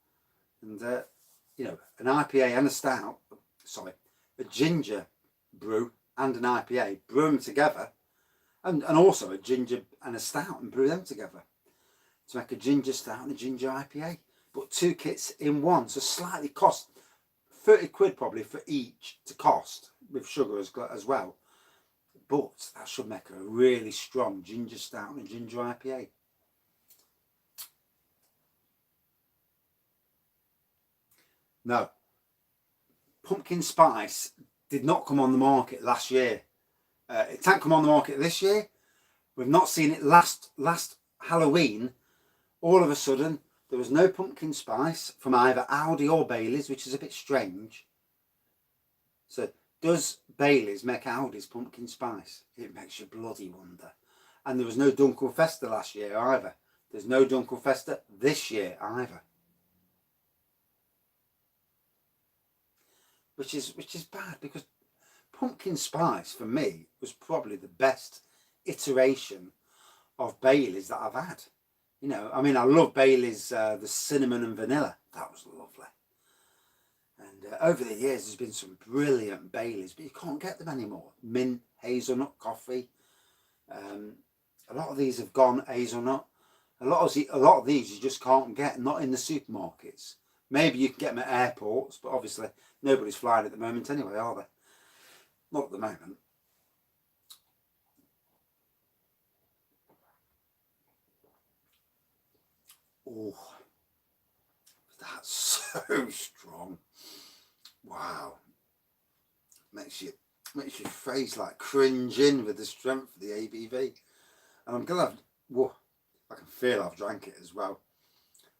and an IPA and a stout, a ginger brew and an IPA, brew them together, and also a ginger and a stout, and brew them together to make a ginger stout and a ginger IPA. But 2 kits in one, so slightly cost 30 quid probably for each to cost, with sugar as well. But that should make a really strong ginger stout and a ginger IPA. No, pumpkin spice did not come on the market last year. It didn't come on the market this year. We've not seen it last Halloween. All of a sudden, there was no pumpkin spice from either Aldi or Bailey's, which is a bit strange. So, does Bailey's make Aldi's pumpkin spice? It makes you bloody wonder. And there was no Dunkelfester last year either. There's no Dunkelfester this year either. Which is bad, because pumpkin spice for me was probably the best iteration of Bailey's that I've had. I mean, I love Bailey's, the cinnamon and vanilla. That was lovely. And over the years, there's been some brilliant Baileys, but you can't get them anymore. Mint, hazelnut, coffee. A lot of these have gone hazelnut. A lot of these you just can't get, not in the supermarkets. Maybe you can get them at airports, but obviously nobody's flying at the moment anyway, are they? Not at the moment. Oh, that's so strong. Wow. Makes your face like cringe in with the strength of the ABV. And I'm glad, I can feel I've drank it as well.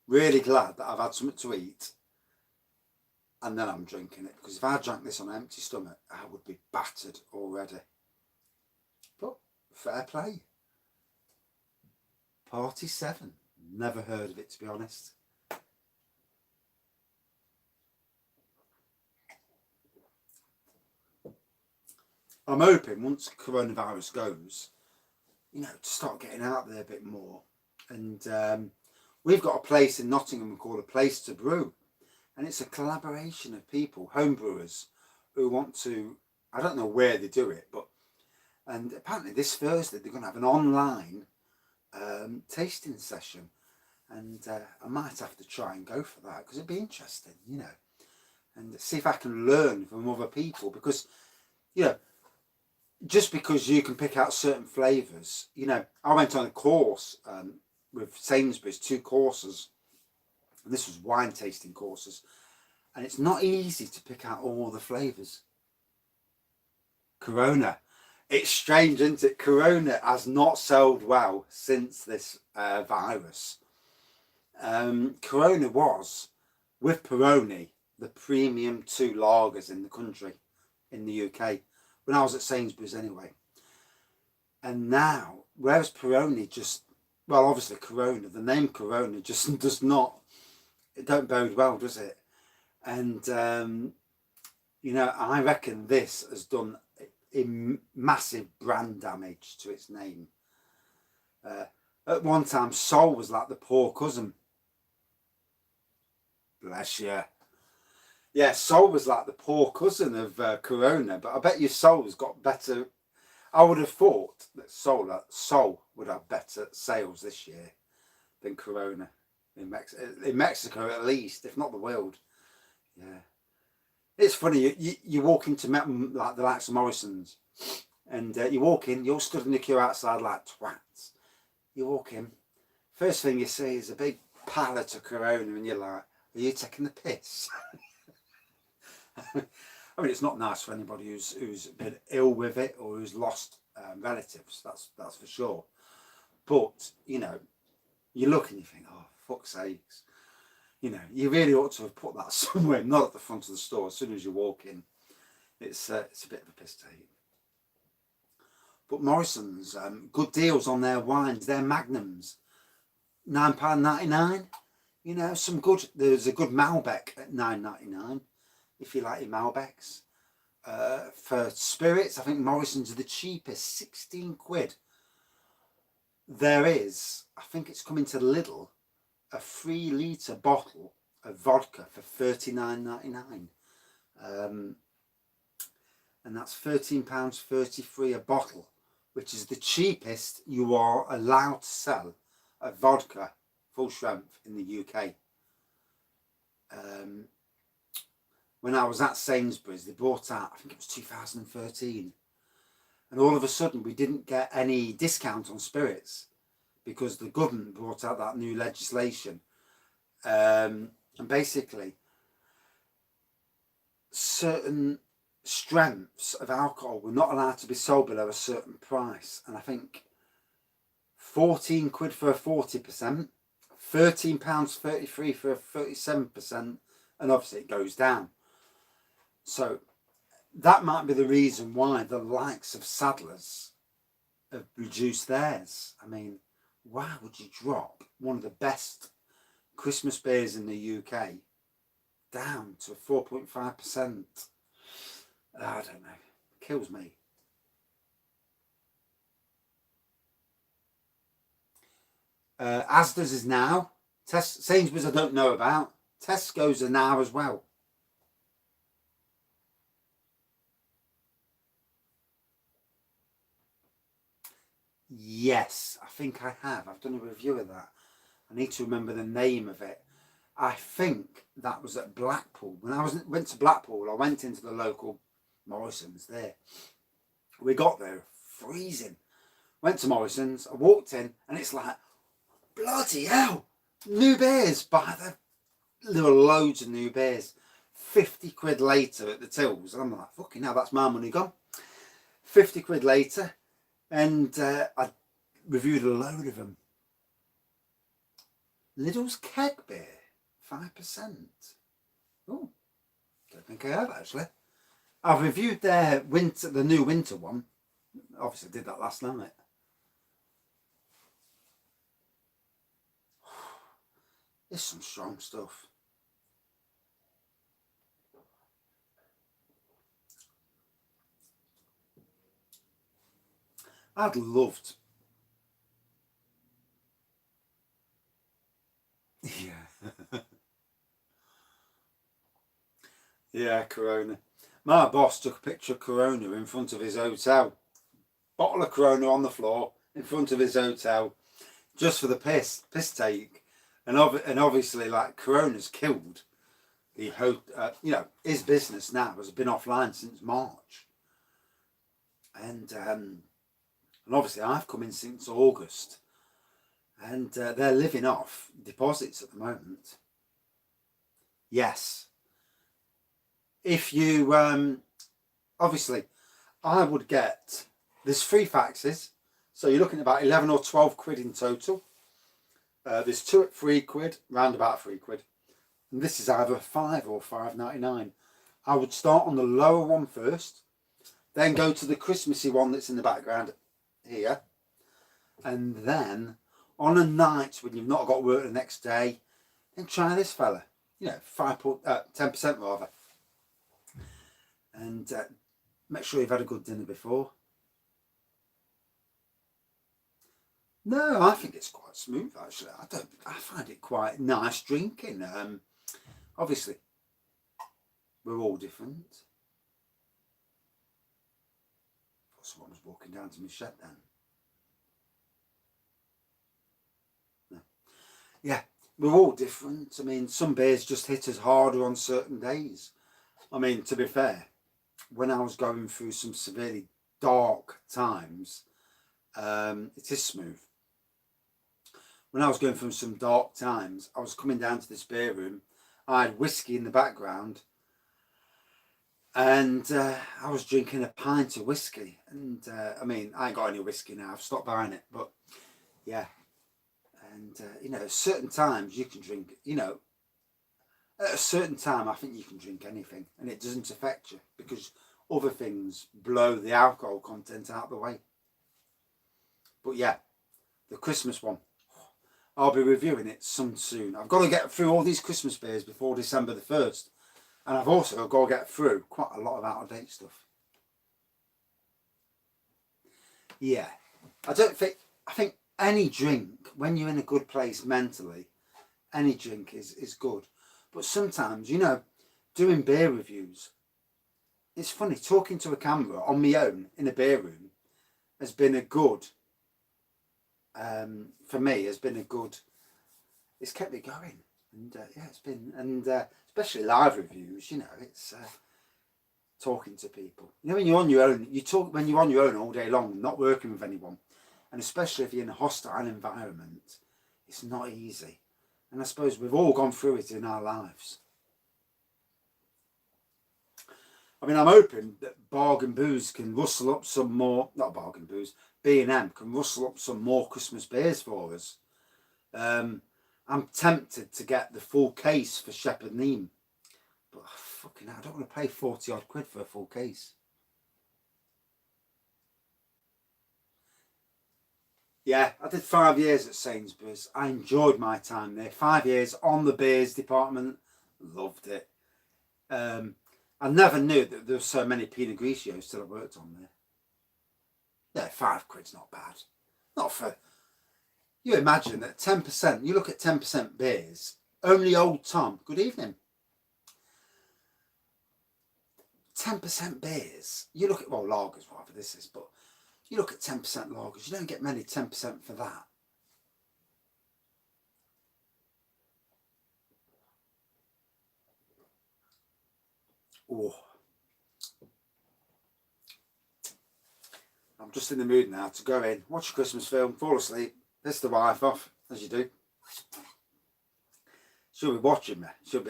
Really glad that I've had something to eat and then I'm drinking it, because if I drank this on an empty stomach, I would be battered already. But fair play. Party 7. Never heard of it, to be honest. I'm hoping once coronavirus goes, you know, to start getting out there a bit more. And we've got a place in Nottingham called A Place to Brew. And it's a collaboration of people, home brewers, who want to, I don't know where they do it, but, and apparently this Thursday they're going to have an online tasting session. And I might have to try and go for that, because it'd be interesting, you know, and see if I can learn from other people, because, you know, just because you can pick out certain flavours, you know, I went on a course with Sainsbury's, 2 courses, and this was wine tasting courses, and it's not easy to pick out all the flavours. Corona, it's strange, isn't it? Corona has not sold well since this virus. Corona was, with Peroni, the premium 2 lagers in the country, in the UK, when I was at Sainsbury's anyway. And now, whereas Peroni just, well, obviously Corona, the name Corona just does not, it don't bode well, does it? And, you know, I reckon this has done massive brand damage to its name. At one time, Sol was like the poor cousin. Bless you. Yeah, Sol was like the poor cousin of Corona, but I bet you Sol's got better. I would have thought that Sol would have better sales this year than Corona in Mexico at least, if not the world. Yeah, it's funny. You walk into like the likes of Morrison's, and you walk in. You're stood in the queue outside like twats. You walk in. First thing you see is a big pallet of Corona, and you're like, "Are you taking the piss?" I mean, it's not nice for anybody who's been ill with it or who's lost relatives. That's for sure. But you know, you look and you think, "Oh, fuck's sakes." You know, you really ought to have put that somewhere, not at the front of the store. As soon as you walk in, it's a bit of a piss take. But Morrison's, good deals on their wines, their magnums, £9.99. You know, some good. There's a good Malbec at £9.99 if you like your Malbecs. For spirits, I think Morrison's are the cheapest, 16 quid. There is, I think it's coming to Lidl, a 3 litre bottle of vodka for £39.99. And that's £13.33 a bottle, which is the cheapest you are allowed to sell a vodka full strength in the UK. When I was at Sainsbury's, they brought out, I think it was 2013, and all of a sudden we didn't get any discount on spirits because the government brought out that new legislation, and basically certain strengths of alcohol were not allowed to be sold below a certain price, and I think 14 quid for a 40%, £13.33 for a 37%, and obviously it goes down. So that might be the reason why the likes of Sadler's have reduced theirs. I mean, why would you drop one of the best Christmas beers in the UK down to 4.5%? I don't know. It kills me. Asda's is now. Sainsbury's I don't know about. Tesco's are now as well. Yes, I think I have. I've done a review of that. I need to remember the name of it. I think that was at Blackpool. When I went to Blackpool, I went into the local Morrison's there. We got there freezing. Went to Morrison's, I walked in, and it's like, bloody hell, new beers. There were loads of new beers. 50 quid later at the tills, and I'm like, fucking hell, that's my money gone. 50 quid later, and I reviewed a load of them. Lidl's keg beer, 5%. Oh, don't think I have actually. I've reviewed their the new winter one. Obviously, I did that last night. It's some strong stuff. I'd loved. Yeah. Yeah, Corona. My boss took a picture of Corona in front of his hotel. Bottle of Corona on the floor in front of his hotel, just for the piss take. And obviously, like, Corona's killed the his business now has been offline since March, and obviously I've come in since August, and they're living off deposits at the moment. Yes, if you obviously, I would get, there's 3 faxes, so you're looking at about 11 or 12 quid in total. There's 2 at 3 quid, round about 3 quid. And this is either 5 or 5.99. I would start on the lower one first, then go to the Christmassy one that's in the background here, and then on a night when you've not got work the next day, then try this fella. 10% rather, and make sure you've had a good dinner before. No, I think it's quite smooth actually. I find it quite nice drinking. Obviously, we're all different. Someone was walking down to my shed then. No. Yeah, we're all different. I mean, some beers just hit us harder on certain days. I mean, to be fair, when I was going through some severely dark times, it is smooth. When I was going through some dark times, I was coming down to this beer room. I had whiskey in the background, and I was drinking a pint of whiskey. And I mean, I ain't got any whiskey now. I've stopped buying it. But yeah, and certain times you can drink. At a certain time, I think you can drink anything, and it doesn't affect you because other things blow the alcohol content out of the way. But yeah, the Christmas one, I'll be reviewing it some soon. I've got to get through all these Christmas beers before December the 1st. And I've also got to get through quite a lot of out-of-date stuff. Yeah. I think any drink, when you're in a good place mentally, any drink is good. But sometimes, doing beer reviews, it's funny, talking to a camera on my own in a beer room has been a good, for me, it's kept me going. And yeah, it's been, and especially live reviews, it's talking to people. When you're on your own, when you're on your own all day long, not working with anyone, and especially if you're in a hostile environment, it's not easy. And I suppose we've all gone through it in our lives. I mean, I'm hoping that Bargain Booze can rustle up some more, not Bargain Booze, B&M can rustle up some more Christmas beers for us. I'm tempted to get the full case for Shepherd Neame, but I don't want to pay 40 odd quid for a full case. Yeah, I did 5 years at Sainsbury's. I enjoyed my time there. 5 years on the beers department, loved it. I never knew that there were so many Pinot Grigios till I worked on there. Yeah, 5 quid's not bad. Not for... You imagine that 10%, you look at 10% beers, only Old Tom, good evening. 10% beers, you look at, well, lagers rather this is, but you look at 10% lagers, you don't get many 10% for that. Oh. I'm just in the mood now to go in, watch a Christmas film, fall asleep, piss the wife off, as you do. She'll be watching me.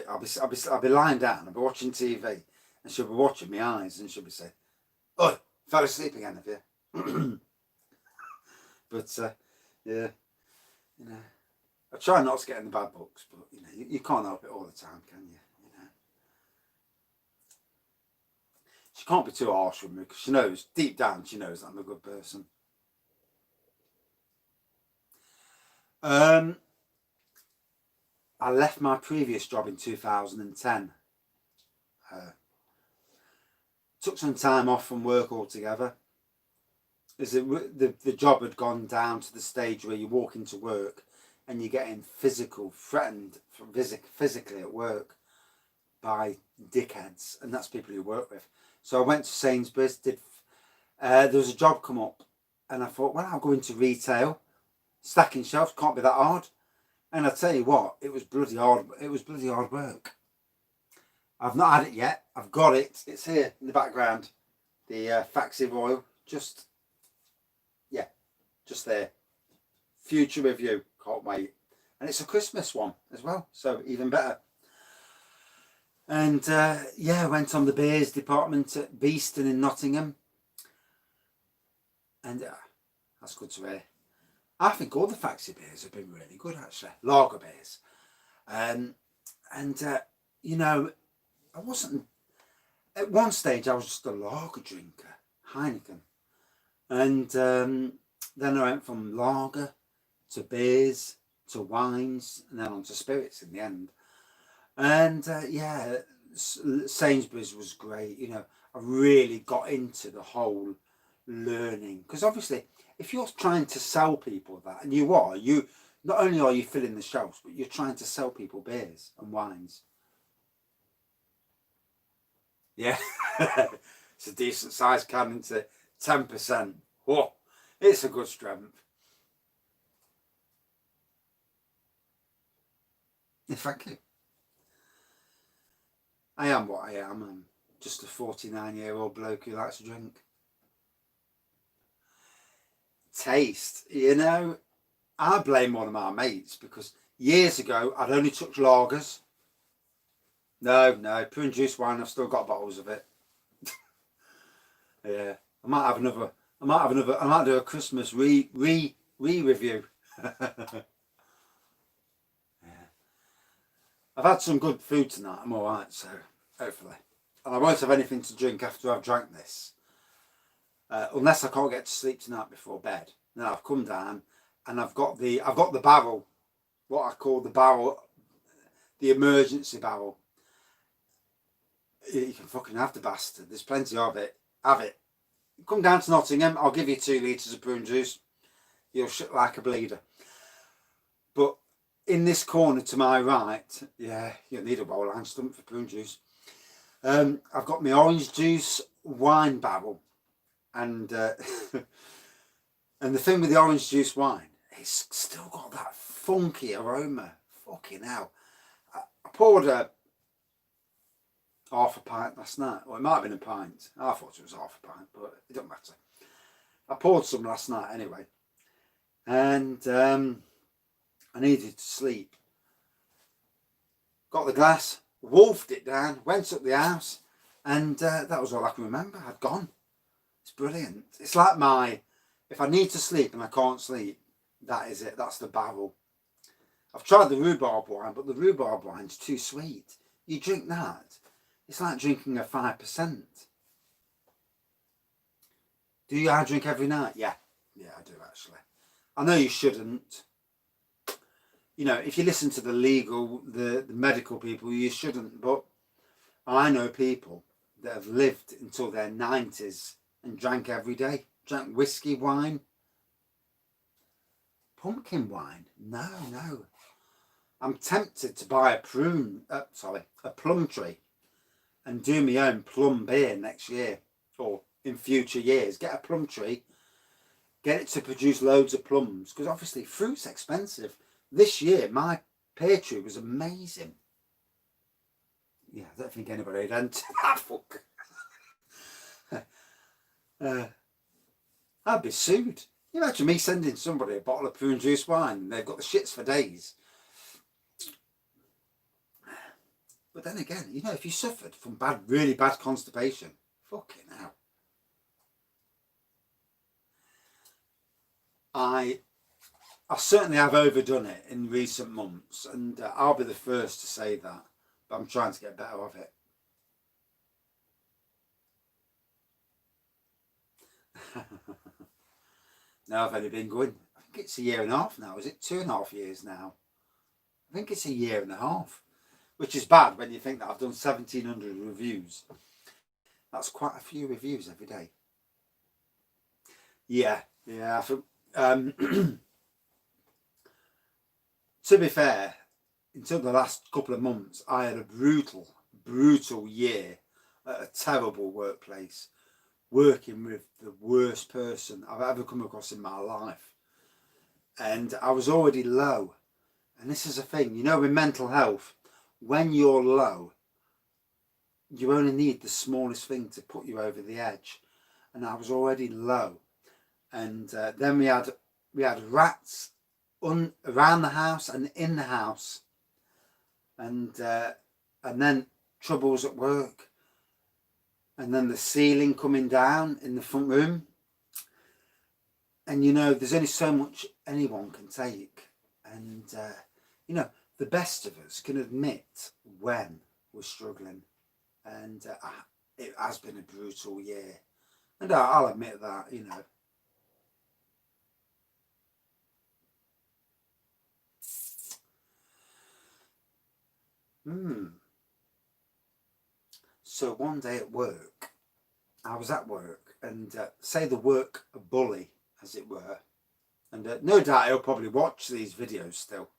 I'll be lying down, I'll be watching TV, and she'll be watching my eyes, and she'll be saying, "Oh, fell asleep again, have you?" But yeah, I try not to get in the bad books, but you can't help it all the time, can you? She can't be too harsh with me because she knows, deep down, she knows that I'm a good person. I left my previous job in 2010. Took some time off from work altogether. As the job had gone down to the stage where you walk into work and you're getting threatened physically at work by dickheads, and that's people you work with. So I went to Sainsbury's, there was a job come up, and I thought, well, I'll go into retail. Stacking shelves can't be that hard. And I tell you what, it was bloody hard. It was bloody hard work. I've not had it yet. I've got it. It's here in the background. The Faxe oil, just there. Future review. Can't wait. And it's a Christmas one as well, so even better. And I went on the beers department at Beeston in Nottingham. And that's good to hear. I think all the Faxe beers have been really good, actually. Lager beers. You know, I wasn't... At one stage, I was just a lager drinker. Heineken. And then I went from lager to beers to wines and then on to spirits in the end. And Sainsbury's was great. You know, I really got into the whole learning, because obviously if you're trying to sell people that, and you not only are you filling the shelves, but you're trying to sell people beers and wines. Yeah. It's a decent size can, isn't it? 10%. Oh, it's a good strength. Yeah, thank you. I am what I am. I'm just a 49-year-old bloke who likes to drink. Taste, you know, I blame one of my mates, because years ago I'd only touched lagers. No, prune juice wine, I've still got bottles of it. Yeah, I might do a Christmas review. Yeah. I've had some good food tonight, I'm alright, so hopefully. And I won't have anything to drink after I've drank this. Unless I can't get to sleep tonight before bed. Then I've come down and I've got the barrel, what I call the barrel, the emergency barrel. You can fucking have the bastard. There's plenty of it. Have it. Come down to Nottingham, I'll give you 2 litres of prune juice. You'll shit like a bleeder. But in this corner to my right, yeah, you'll need a bowl of stump for prune juice. I've got my orange juice wine barrel. And and the thing with the orange juice wine, it's still got that funky aroma. Fucking hell. I poured half a pint last night. Well, it might have been a pint. I thought it was half a pint, but it doesn't matter. I poured some last night anyway. And I needed to sleep. Got the glass, wolfed it down, went up the house, and that was all I can remember. I'd gone. It's brilliant. It's like if I need to sleep and I can't sleep, that is it. That's the barrel. I've tried the rhubarb wine, but the rhubarb wine's too sweet. You drink that, it's like drinking a 5%. Do you drink every night? Yeah, I do actually. I know you shouldn't. You know, if you listen to the medical people, you shouldn't. But I know people that have lived until their 90s and drank every day. Drank whiskey wine. Pumpkin wine? No. I'm tempted to buy a plum tree and do my own plum beer next year or in future years. Get a plum tree, get it to produce loads of plums, because obviously fruit's expensive. This year my pear tree was amazing. Yeah, I don't think anybody had entered that fuck. I'd be sued. You imagine me sending somebody a bottle of prune juice wine and they've got the shits for days. But then again, you know, if you suffered from really bad constipation, fucking hell. I certainly have overdone it in recent months, and I'll be the first to say that, but I'm trying to get better of it. Now I've only been going, I think it's a year and a half now, is it? 2.5 years now. I think it's a year and a half, which is bad when you think that I've done 1,700 reviews. That's quite a few reviews every day. Yeah. To be fair, until the last couple of months, I had a brutal year at a terrible workplace, working with the worst person I've ever come across in my life. And I was already low. And this is a thing, you know, with mental health, when you're low, you only need the smallest thing to put you over the edge. And I was already low. And then we had rats around the house and in the house. And then troubles at work. And then the ceiling coming down in the front room. And, you know, there's only so much anyone can take. And, you know, the best of us can admit when we're struggling. And it has been a brutal year. And I'll admit that, you know. So one day at work, I was at work, and say the work bully, as it were, and no doubt he'll probably watch these videos still,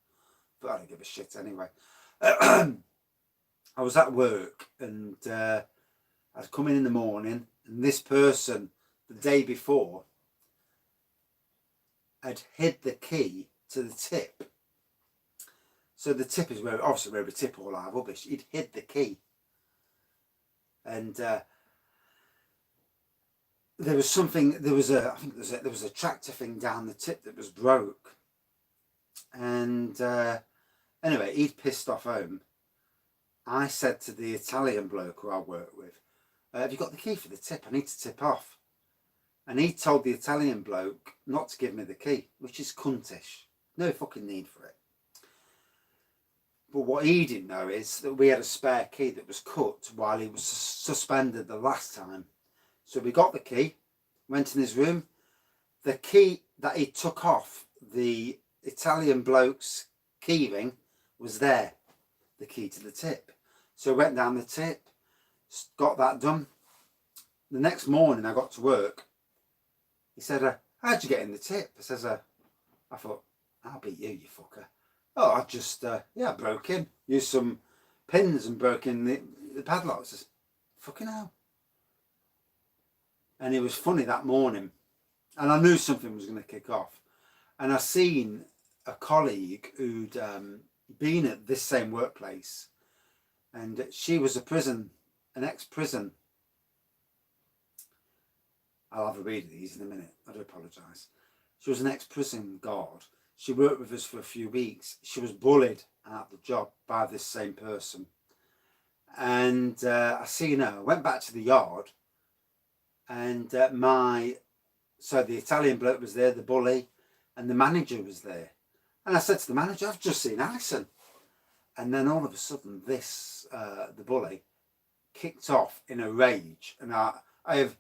but I don't give a shit anyway. I was at work, and I'd come in the morning, and this person the day before had hid the key to the tip. So the tip is where, obviously, where we tip all our rubbish. He'd hid the key, and there was something. I think there was a tractor thing down the tip that was broke, and anyway, he'd pissed off home. I said to the Italian bloke who I work with, "Have you got the key for the tip? I need to tip off." And he told the Italian bloke not to give me the key, which is cuntish. No fucking need for it. But what he didn't know is that we had a spare key that was cut while he was suspended the last time. So we got the key, went in his room. The key that he took off the Italian bloke's key ring was there, the key to the tip. So went down the tip, got that done. The next morning I got to work. He said, "How'd you get in the tip?" I says, I thought, "I'll beat you, you fucker." "Oh, I just, I broke in. Used some pins and broke in the padlock." I says, "Fucking hell." And it was funny that morning. And I knew something was going to kick off. And I seen a colleague who'd been at this same workplace. And she was an ex-prison. I'll have a read of these in a minute. I do apologise. She was an ex-prison guard. She worked with us for a few weeks. She was bullied out of the job by this same person. And I seen her. I went back to the yard. And so the Italian bloke was there, the bully, and the manager was there. And I said to the manager, "I've just seen Alison." And then all of a sudden, the bully, kicked off in a rage. And I've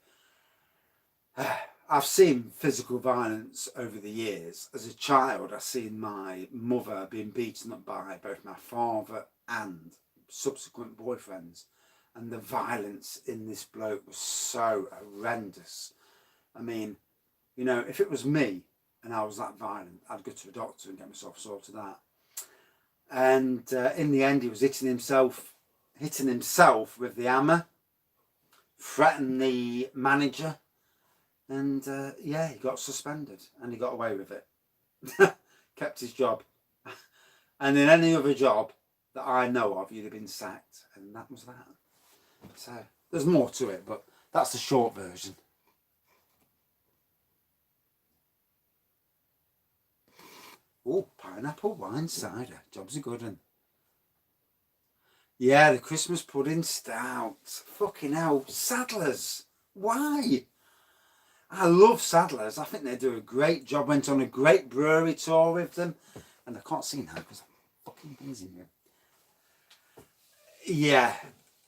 seen physical violence over the years. As a child, I've seen my mother being beaten up by both my father and subsequent boyfriends. And the violence in this bloke was so horrendous. I mean, you know, if it was me and I was that violent, I'd go to a doctor and get myself sorted out. And in the end, he was hitting himself with the hammer, threatened the manager. And he got suspended and he got away with it. Kept his job. And in any other job that I know of, you'd have been sacked. And that was that. So there's more to it, but that's the short version. Oh, pineapple wine cider. Job's a good one. Yeah, the Christmas pudding stout. Fucking hell. Sadler's. Why? I love Sadler's. I think they do a great job. Went on a great brewery tour with them. And I can't see now because I'm fucking busy here. Yeah.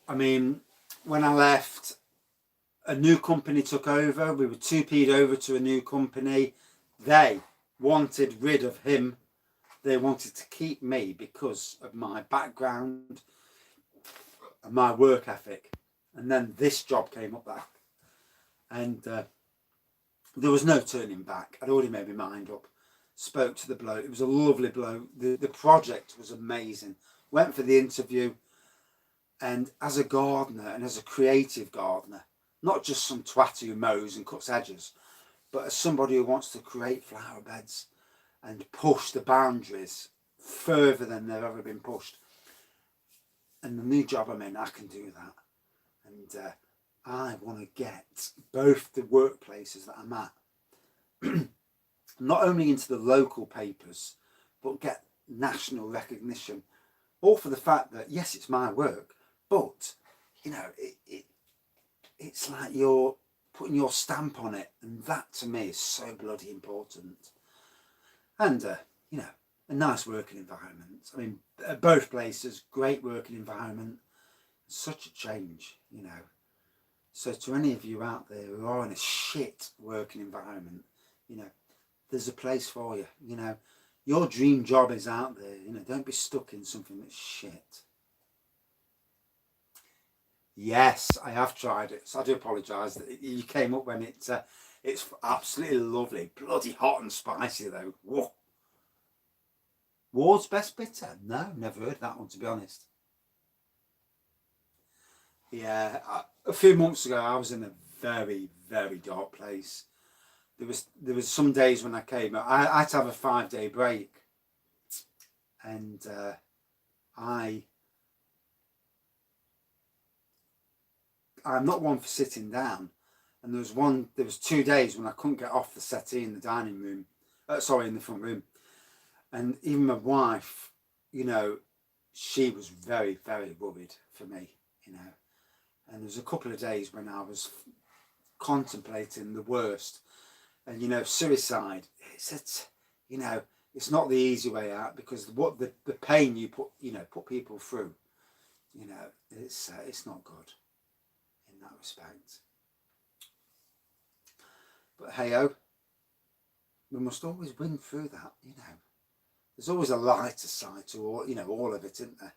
I mean, when I left, a new company took over. We were 2P'd over to a new company. They wanted rid of him they wanted to keep me because of my background and my work ethic. And then this job came up there, and there was no turning back. I'd already made my mind up. Spoke to the bloke. It was a lovely bloke. The project was amazing. Went for the interview, and as a gardener and as a creative gardener, not just some twat who mows and cuts edges, but as somebody who wants to create flower beds and push the boundaries further than they've ever been pushed. And the new job I'm in, I can do that. And I want to get both the workplaces that I'm at, not only into the local papers, but get national recognition. All for the fact that, yes, it's my work, but, you know, it's like you're putting your stamp on it. And that, to me, is so bloody important. And, you know, a nice working environment. I mean, both places, great working environment. Such a change, you know. So to any of you out there who are in a shit working environment, you know, there's a place for you. You know, your dream job is out there. You know, don't be stuck in something that's shit. Yes, I have tried it. So I do apologise that you came up when it's absolutely lovely. Bloody hot and spicy though. Whoa. Ward's Best Bitter? No, never heard that one, to be honest. Yeah, a few months ago I was in a very, very dark place. There was some days when I came, I had to have a 5-day break, and I'm not one for sitting down. And there was 2 days when I couldn't get off the settee in the dining room, in the front room. And even my wife, you know, she was very, very worried for me, you know. And there was a couple of days when I was contemplating the worst. And, you know, suicide, it's you know, it's not the easy way out, because what the pain you put people through, you know, it's not good in that respect. But hey-ho, we must always win through that, you know. There's always a lighter side to all, you know, all of it, isn't there?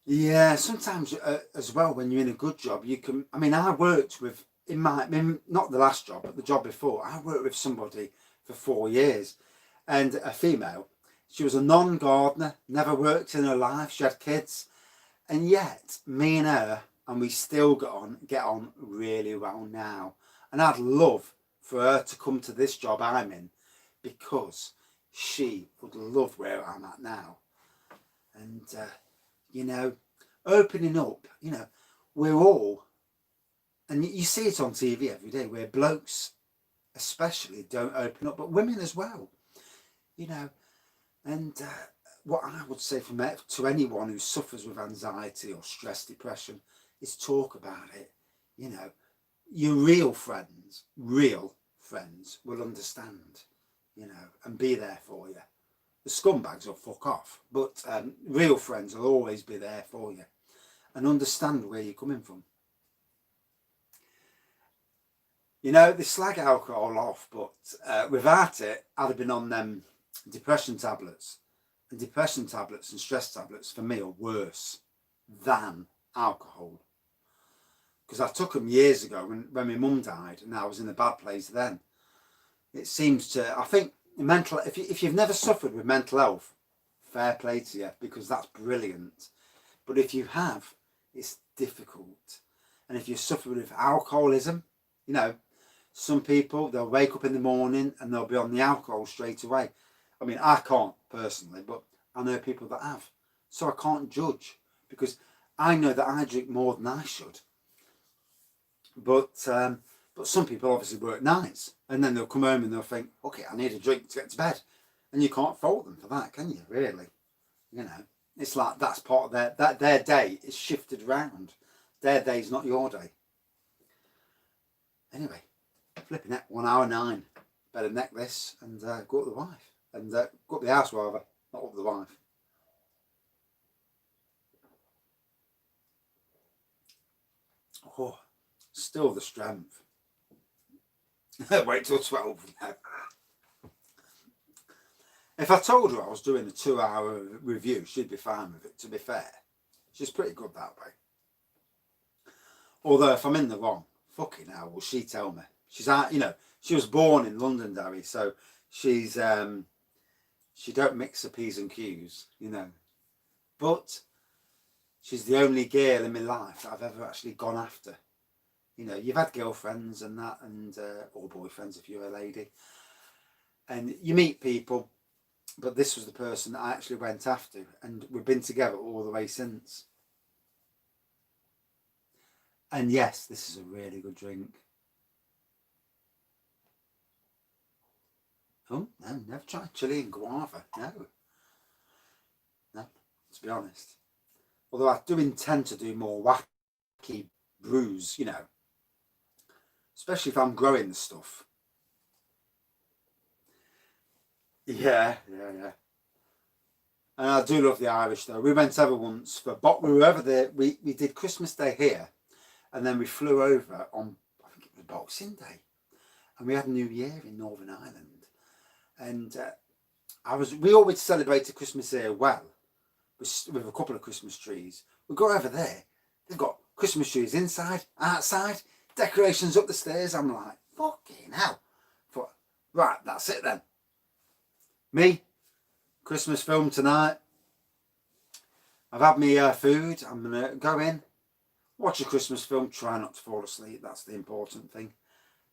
Yeah, sometimes as well, when you're in a good job, you can, I mean, I worked with, not the last job, but the job before, I worked with somebody for 4 years, and a female. She was a non-gardener, never worked in her life, she had kids, and yet me and her, and we still get on really well now. And I'd love for her to come to this job I'm in, because she would love where I'm at now. And you know, opening up, you know, we're all, and you see it on TV every day, where blokes especially don't open up, but women as well, you know. And what I would say to anyone who suffers with anxiety or stress, depression, is talk about it. You know, your real friends will understand, you know, and be there for you. The scumbags will fuck off, but real friends will always be there for you and understand where you're coming from. You know, they slag alcohol off, but without it, I'd have been on them depression tablets. And depression tablets and stress tablets for me are worse than alcohol. Because I took them years ago when my mum died, and I was in a bad place then. It seems to, I think, if you've never suffered with mental health, fair play to you, because that's brilliant. But if you have, it's difficult. And if you suffer with alcoholism, you know, some people, they'll wake up in the morning and they'll be on the alcohol straight away. I mean, I can't personally, but I know people that have. So I can't judge, because I know that I drink more than I should. But some people obviously work nights, and then they'll come home and they'll think, okay, I need a drink to get to bed. And you can't fault them for that, can you, really? You know, it's like that's part of their day is shifted around. Their day's not your day. Anyway, flipping it, 1 hour 9. Better neck this and go up the wife. And go up the house, rather, not up the wife. Oh, still the strength. Wait till 12. No. If I told her I was doing a 2-hour review, she'd be fine with it, to be fair. She's pretty good that way. Although if I'm in the wrong, fucking hell, will she tell me? She's out, you know, she was born in Londonderry, so she's she don't mix the P's and Q's, you know. But she's the only girl in my life that I've ever actually gone after. You know, you've had girlfriends and that, and or boyfriends if you're a lady, and you meet people, but this was the person that I actually went after, and we've been together all the way since. And yes, this is a really good drink. Oh, no, never tried chili and guava. No, to be honest. Although I do intend to do more wacky brews, you know, especially if I'm growing the stuff. Yeah. And I do love the Irish though. We went over once for, we were over there, we did Christmas Day here, and then we flew over on, I think it was Boxing Day, and we had New Year in Northern Ireland. And we always celebrated Christmas here well, with a couple of Christmas trees. We go over there, they've got Christmas trees inside, outside, decorations up the stairs. I'm like, fucking hell. Right, that's it then. Me, Christmas film tonight. I've had my food. I'm going to go in, watch a Christmas film, try not to fall asleep. That's the important thing.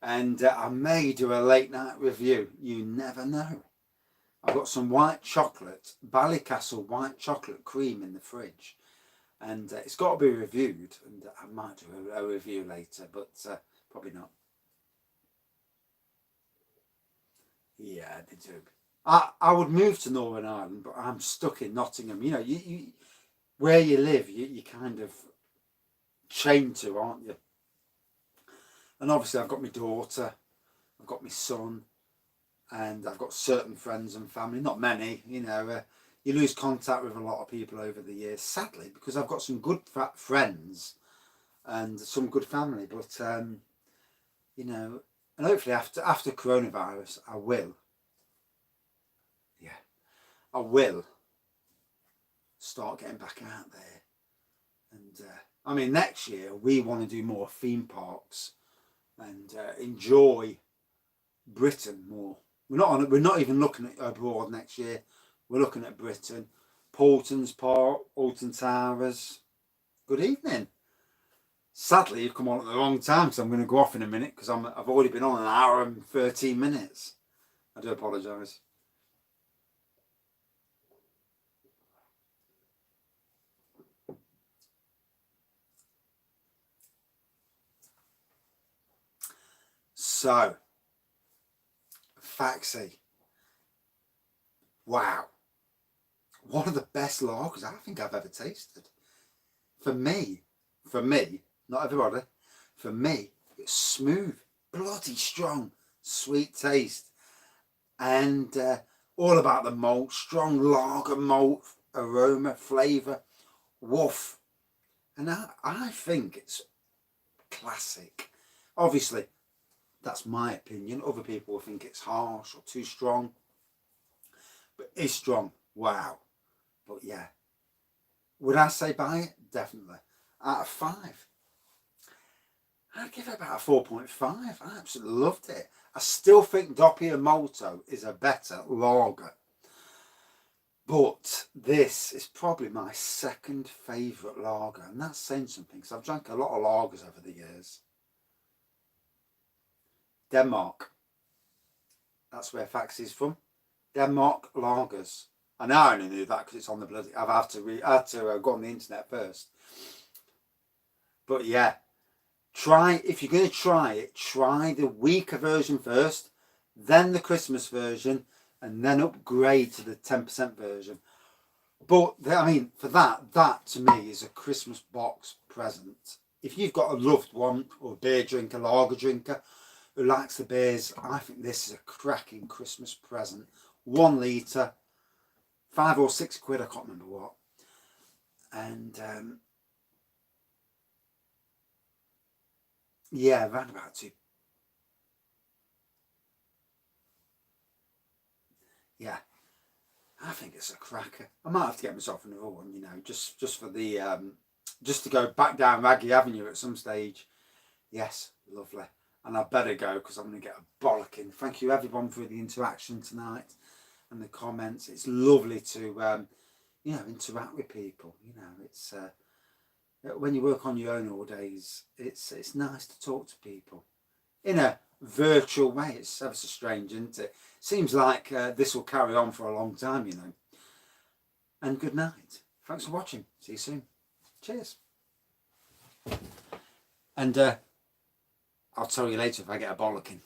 And I may do a late night review. You never know. I've got some white chocolate, Ballycastle white chocolate cream in the fridge. And it's got to be reviewed. And I might do a review later, but probably not. Yeah, they do. I would move to Northern Ireland, but I'm stuck in Nottingham. You know, you where you live, you kind of chained to, aren't you? And obviously I've got my daughter, I've got my son, and I've got certain friends and family, not many, you know. You lose contact with a lot of people over the years, sadly, because I've got some good friends and some good family. But, you know, and hopefully after coronavirus, I will start getting back out there. And, I mean, next year we want to do more theme parks and enjoy Britain more. We're not even looking at abroad next year. We're looking at Britain. Paulton's Park, Alton Towers. Good evening. Sadly, you've come on at the wrong time, because I'm going to go off in a minute, because I've already been on 1 hour and 13 minutes. I do apologise. So, Faxe. Wow. One of the best lagers I think I've ever tasted. For me, not everybody, for me, it's smooth, bloody strong, sweet taste, and all about the malt, strong lager malt, aroma, flavour, woof. And I think it's classic. Obviously, that's my opinion. Other people will think it's harsh or too strong. But it's strong. Wow. But yeah. Would I say buy it? Definitely. Out of 5. I'd give it about a 4.5. I absolutely loved it. I still think Doppio Molto is a better lager. But this is probably my second favourite lager. And that's saying something, because I've drank a lot of lagers over the years. Denmark. That's where Faxe is from. Denmark lagers. And I only knew that because it's on the bloody... I had to go on the internet first. But yeah, if you're going to try it, try the weaker version first, then the Christmas version, and then upgrade to the 10% version. But, I mean, for that to me is a Christmas box present. If you've got a loved one, or a beer drinker, lager drinker, who likes the beers, I think this is a cracking Christmas present. 1 litre, 5 or 6 quid, I can't remember what. And yeah, around about 2. yeah, I think it's a cracker. I might have to get myself another one, you know, just for the just to go back down Raggy Avenue at some stage. Yes, lovely. And I better go because I'm going to get a bollocking. Thank you everyone for the interaction tonight and the comments. It's lovely to you know, interact with people. You know, it's when you work on your own all days, it's nice to talk to people in a virtual way. It's ever so strange, isn't it? Seems like this will carry on for a long time, you know. And good night. Thanks for watching. See you soon. Cheers. And I'll tell you later if I get a bollocking.